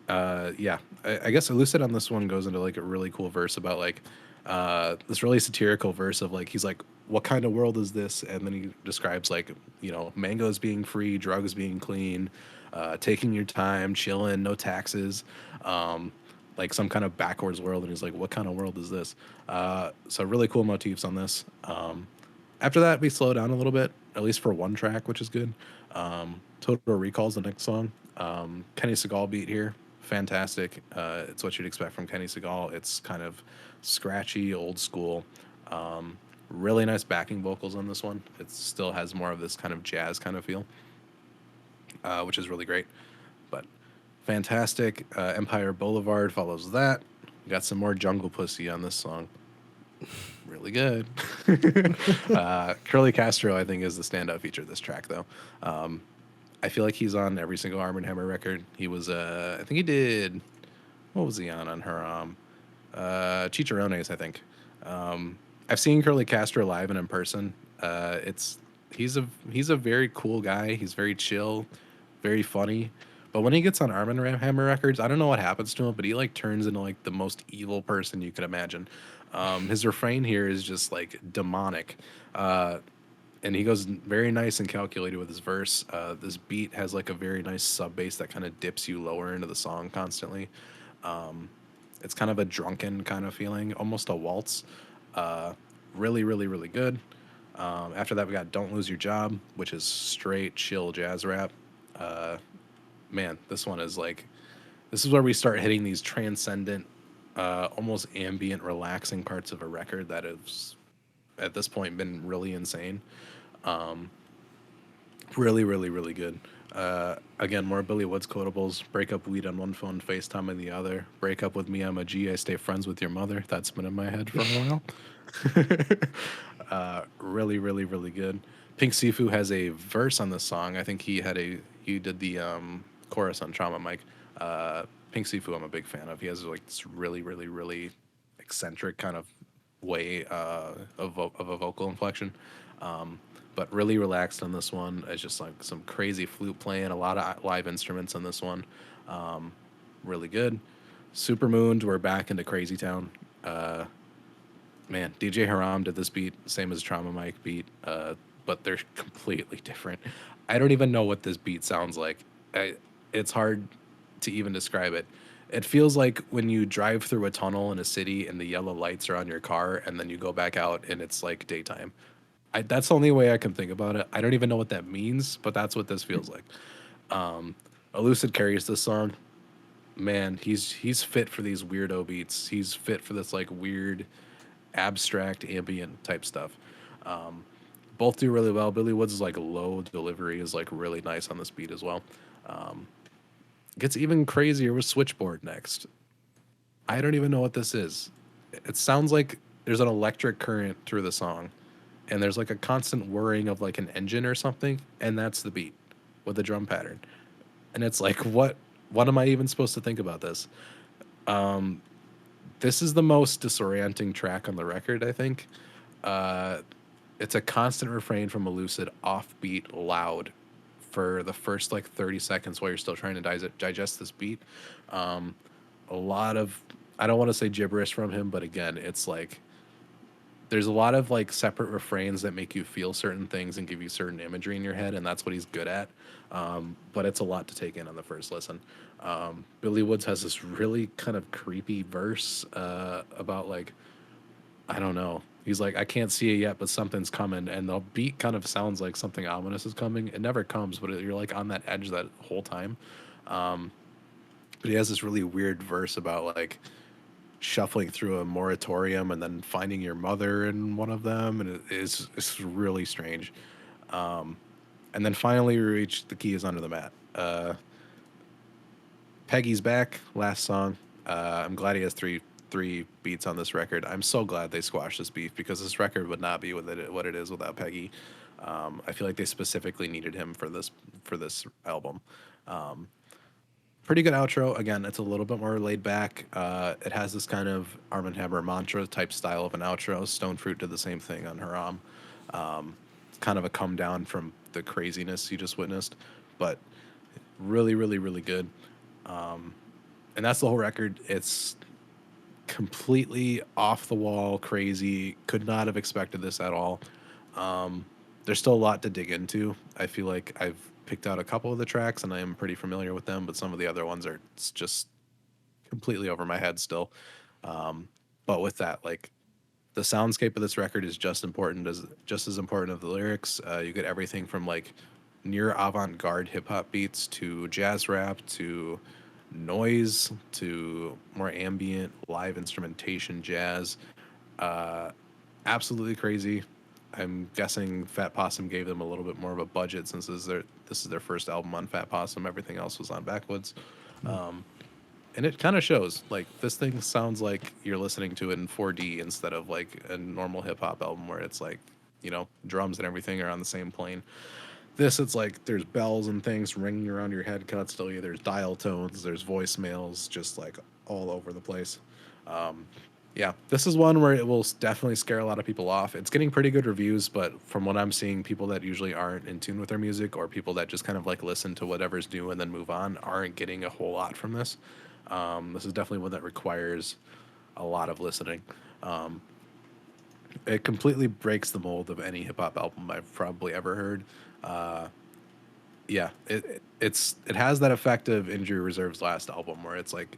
Yeah, I guess Elucid on this one goes into like a really cool verse about like this really satirical verse of like he's like, what kind of world is this? And then he describes like, you know, mangoes being free, drugs being clean, taking your time, chilling, no taxes, like some kind of backwards world. And he's like, what kind of world is this? So really cool motifs on this. After that, we slow down a little bit, at least for one track, which is good. Total Recall's the next song. Kenny Segal beat here, fantastic. It's what you'd expect from Kenny Segal. It's kind of scratchy, old school. Really nice backing vocals on this one. It still has more of this kind of jazz kind of feel, which is really great. But fantastic. Empire Boulevard follows that. Got some more Jungle Pussy on this song. Really good. Curly Castro, I think, is the standout feature of this track, though. I feel like he's on every single Arm & Hammer record. He was, I think he did, what was he on her? Chicharrones, I think. I've seen Curly Castro live and in person. He's a very cool guy. He's very chill, very funny. But when he gets on Arm & Hammer records, I don't know what happens to him, but he like turns into like the most evil person you could imagine. His refrain here is just like demonic. And he goes very nice and calculated with his verse. This beat has like a very nice sub bass that kind of dips you lower into the song constantly. It's kind of a drunken kind of feeling, almost a waltz. Really, really, really good. After that, we got Don't Lose Your Job, which is straight chill jazz rap. Man, this one is like, this is where we start hitting these transcendent, almost ambient, relaxing parts of a record that has, at this point, been really insane. Really, really, really good. Again, more Billy Woods quotables. Break up weed on one phone, FaceTime on the other. Break up with me, I'm a G, I stay friends with your mother. That's been in my head for a while. Really, really, really good. Pink Sifu has a verse on this song. I think he did the chorus on Trauma Mike. Pink Sifu I'm a big fan of. He has like this really, really, really eccentric kind of way of a vocal inflection. But really relaxed on this one. It's just like some crazy flute playing, a lot of live instruments on this one. Really good. Supermooned, we're back into Crazy Town. Man, DJ Haram did this beat, same as Trauma Mike beat, but they're completely different. I don't even know what this beat sounds like. It's hard to even describe it. It feels like when you drive through a tunnel in a city and the yellow lights are on your car, and then you go back out and it's like daytime. That's the only way I can think about it. I don't even know what that means, but that's what this feels like. Elucid carries this song. Man, he's fit for these weirdo beats. He's fit for this like weird, abstract, ambient type stuff. Both do really well. Billy Woods' like low delivery is like really nice on this beat as well. Gets even crazier with Switchboard next. I don't even know what this is. It sounds like there's an electric current through the song, and there's like a constant whirring of like an engine or something, and that's the beat with the drum pattern. And it's like, what am I even supposed to think about this? This is the most disorienting track on the record, I think. It's a constant refrain from Elucid, offbeat, loud, for the first like 30 seconds while you're still trying to digest this beat. A lot of, I don't want to say gibberish from him, but again, it's like there's a lot of like separate refrains that make you feel certain things and give you certain imagery in your head, and that's what he's good at. But it's a lot to take in on the first listen. Billy Woods has this really kind of creepy verse about like, I don't know. He's like, I can't see it yet, but something's coming. And the beat kind of sounds like something ominous is coming. It never comes, but you're like on that edge that whole time. But he has this really weird verse about like shuffling through a moratorium and then finding your mother in one of them. And it's really strange. And then finally we reached The Key is Under the Mat. Peggy's back, last song. I'm glad he has three beats on this record. I'm so glad they squashed this beef because this record would not be what it is without Peggy. I feel like they specifically needed him for this album. Pretty good outro. Again, it's a little bit more laid back. It has this kind of Arm & Hammer mantra type style of an outro. Stone Fruit did the same thing on Haram. It's kind of a come down from the craziness you just witnessed, but really, really, really good. And that's the whole record. It's completely off the wall, crazy. Could not have expected this at all. There's still a lot to dig into. I feel like I've picked out a couple of the tracks and I am pretty familiar with them, but some of the other ones are just completely over my head still. But with that, like the soundscape of this record is just as important of the lyrics. You get everything from like near avant-garde hip hop beats to jazz rap to noise to more ambient live instrumentation jazz. Absolutely crazy. I'm guessing Fat Possum gave them a little bit more of a budget since this is their first album on Fat Possum. Everything else was on Backwoods. And it kind of shows. Like this thing sounds like you're listening to it in 4D instead of like a normal hip hop album where it's like, drums and everything are on the same plane. This, it's like there's bells and things ringing around your head constantly. There's dial tones, there's voicemails, just like all over the place. Yeah, this is one where it will definitely scare a lot of people off. It's getting pretty good reviews, but from what I'm seeing, people that usually aren't in tune with their music or people that just kind of like listen to whatever's new and then move on aren't getting a whole lot from this. This is definitely one that requires a lot of listening. It completely breaks the mold of any hip hop album I've probably ever heard. Yeah, it has that effect of Injury Reserve's last album where it's like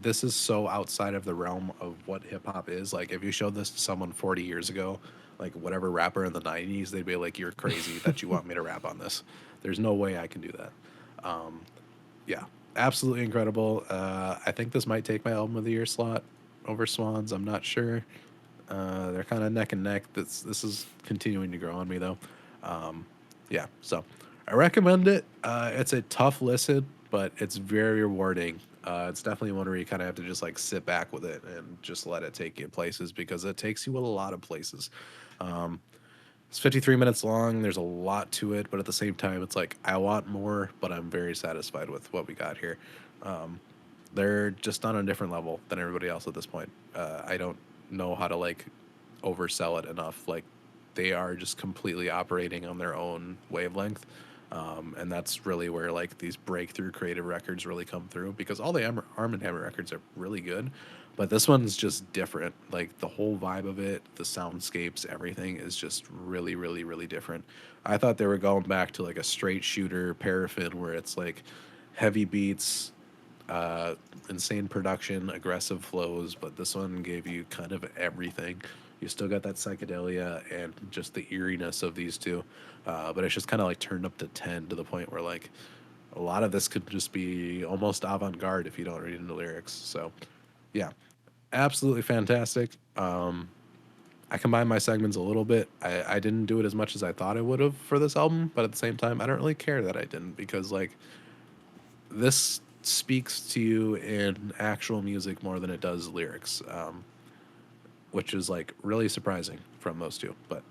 this is so outside of the realm of what hip hop is. Like if you showed this to someone 40 years ago, like whatever rapper in the 90s, they'd be like, "You're crazy that you want me to rap on this. There's no way I can do that." Yeah, absolutely incredible. I think this might take my album of the year slot over Swans. I'm not sure. They're kind of neck and neck. This is continuing to grow on me though. Yeah, so I recommend it. It's a tough listen, but it's very rewarding. It's definitely one where you kind of have to just like sit back with it and just let it take you places because it takes you a lot of places. It's 53 minutes long. There's a lot to it, but at the same time, it's like I want more, but I'm very satisfied with what we got here. They're just on a different level than everybody else at this point. I don't know how to like oversell it enough. Like they are just completely operating on their own wavelength. And that's really where like these breakthrough creative records really come through because all the Arm & Hammer records are really good, but this one's just different. Like the whole vibe of it, the soundscapes, everything is just really, really, really different. I thought they were going back to like a straight shooter Paraffin where it's like heavy beats, insane production, aggressive flows, but this one gave you kind of everything. You still got that psychedelia and just the eeriness of these two, but it's just kind of like turned up to 10 to the point where like a lot of this could just be almost avant-garde if you don't read into lyrics. So yeah, absolutely fantastic. I combined my segments a little bit. I didn't do it as much as I thought I would have for this album, but at the same time, I don't really care that I didn't because like this speaks to you in actual music more than it does lyrics, which is like really surprising from those two. But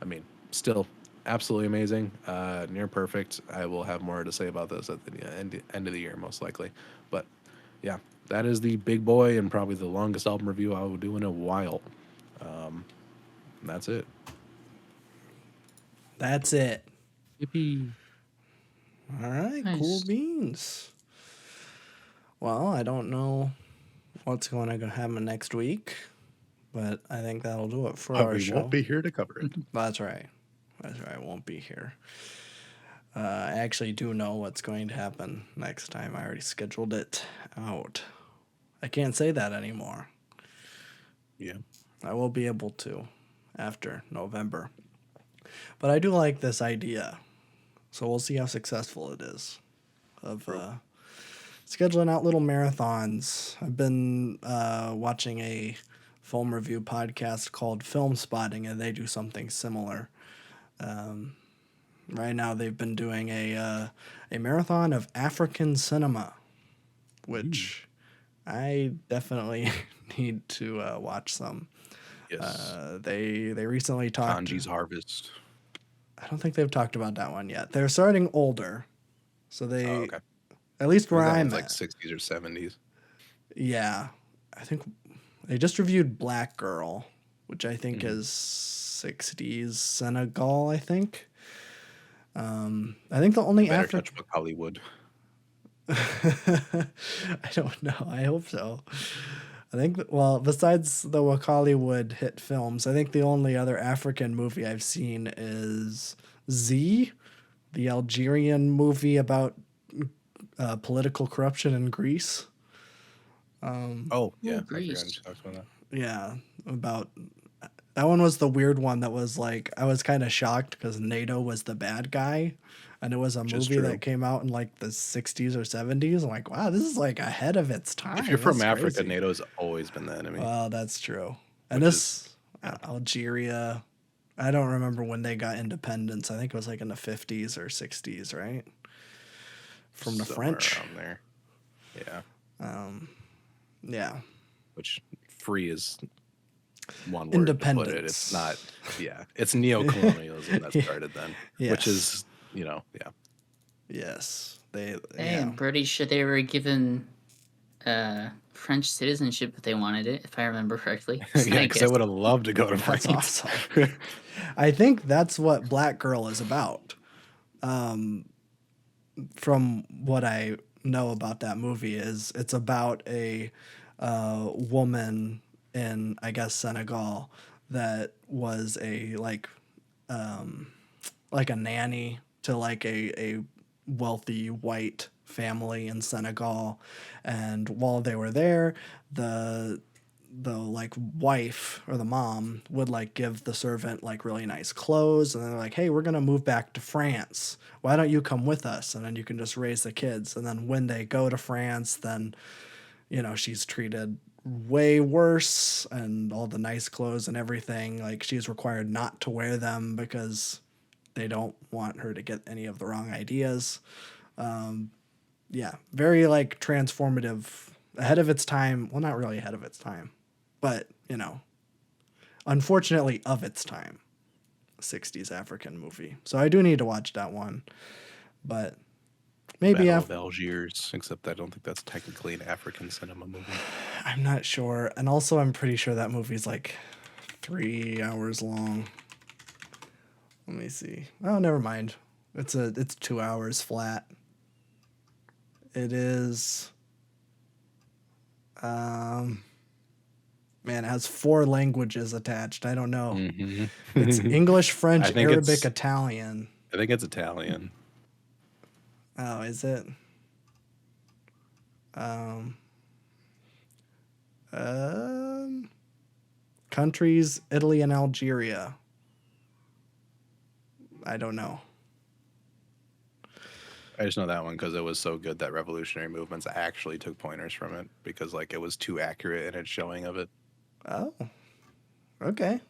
I mean, still absolutely amazing, near perfect. I will have more to say about this at the end of the year, most likely. But yeah, that is the big boy and probably the longest album review I will do in a while. That's it. That's it. Yippee. All right, cool Nice. beans. Well, I don't know what's going to happen next week, but I think that'll do it for our We show. won't be here to cover it. That's right. That's right. I won't be here. I actually do know what's going to happen next time. I already scheduled it out. I can't say that anymore. Yeah. I will be able to after November. But I do like this idea. So we'll see how successful it is of scheduling out little marathons. I've been watching a film review podcast called Film Spotting, and they do something similar. right now they've been doing a marathon of African cinema, which I definitely need to watch some. Yes. They recently talked. Kanji's Harvest. I don't think they've talked about that one yet. They're starting older, so Oh, they okay. at least I where think that I'm one's like at. 60s or 70s. Yeah, I think they just reviewed Black Girl, which I think Mhm. is 60s Senegal. I think. I think the only Better African. touch book Hollywood. I don't know. I hope so. I think, well, besides the Wakaliwood hit films, I think the only other African movie I've seen is Z, the Algerian movie about political corruption in Greece. Oh, Oh, yeah. I forgot you Grease. talked about that. Yeah, about that one was the weird one that was like, I was kind of shocked because NATO was the bad guy. And it was a Which is movie true. that came out in like the 60s or 70s. I'm like, wow, this is like ahead of its If you're time. from That's Africa, crazy. NATO's always been the enemy, Well, that's true. And which is, this yeah, Algeria, I don't remember when they got independence. I think it was like in the 50s or 60s, right? From the somewhere French. around there. Yeah. Yeah. Which free is one word to put it. It's Independence. not, yeah. It's neo-colonialism that Yeah. started then, Yes. which is, yeah. Yes. They, Hey, yeah. I'm pretty sure they were given French citizenship if they wanted it, if I remember correctly. Yeah, I because I guess. would have loved to go to That's France. awesome. I think that's what Black Girl is about. From what I know about that movie, is it's about a woman in, I guess, Senegal that was a like a nanny to like a wealthy white family in Senegal, and while they were there, the like wife or the mom would like give the servant like really nice clothes, and they're like, hey, we're gonna move back to France, why don't you come with us, and then you can just raise the kids. And then when they go to France, then she's treated way worse, and all the nice clothes and everything, like she's required not to wear them because they don't want her to get any of the wrong ideas. Yeah, very like transformative, ahead of its time. Well, not really ahead of its time, but unfortunately of its time. 60s African movie. So I do need to watch that one, but maybe Battle of after. Algiers, except I don't think that's technically an African cinema movie. I'm not sure, and also I'm pretty sure that movie's like 3 hours long. Let me see. Oh, never mind. It's 2 hours flat. It is. Man, it has 4 languages attached. I don't know. Mhm. It's English, I French, think Arabic, Italian. I think it's Italian. Oh, is it? Um, Countries, Italy and Algeria. I don't know. I just know that one because it was so good that Revolutionary Movements actually took pointers from it because like it was too accurate in its showing of it. Oh, okay.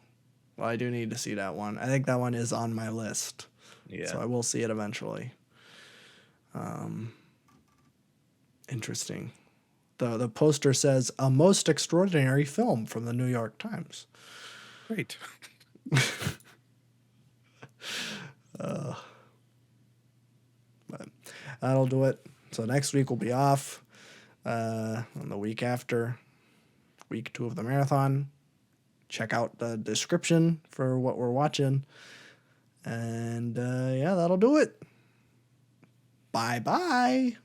Well, I do need to see that one. I think that one is on my list, Yeah. so I will see it eventually. Interesting. The poster says a most extraordinary film from the New York Times. Great. But that'll do it. So next week we'll be off. On the week after, week 2 of the marathon. Check out the description for what we're watching. And yeah, that'll do it. Bye bye.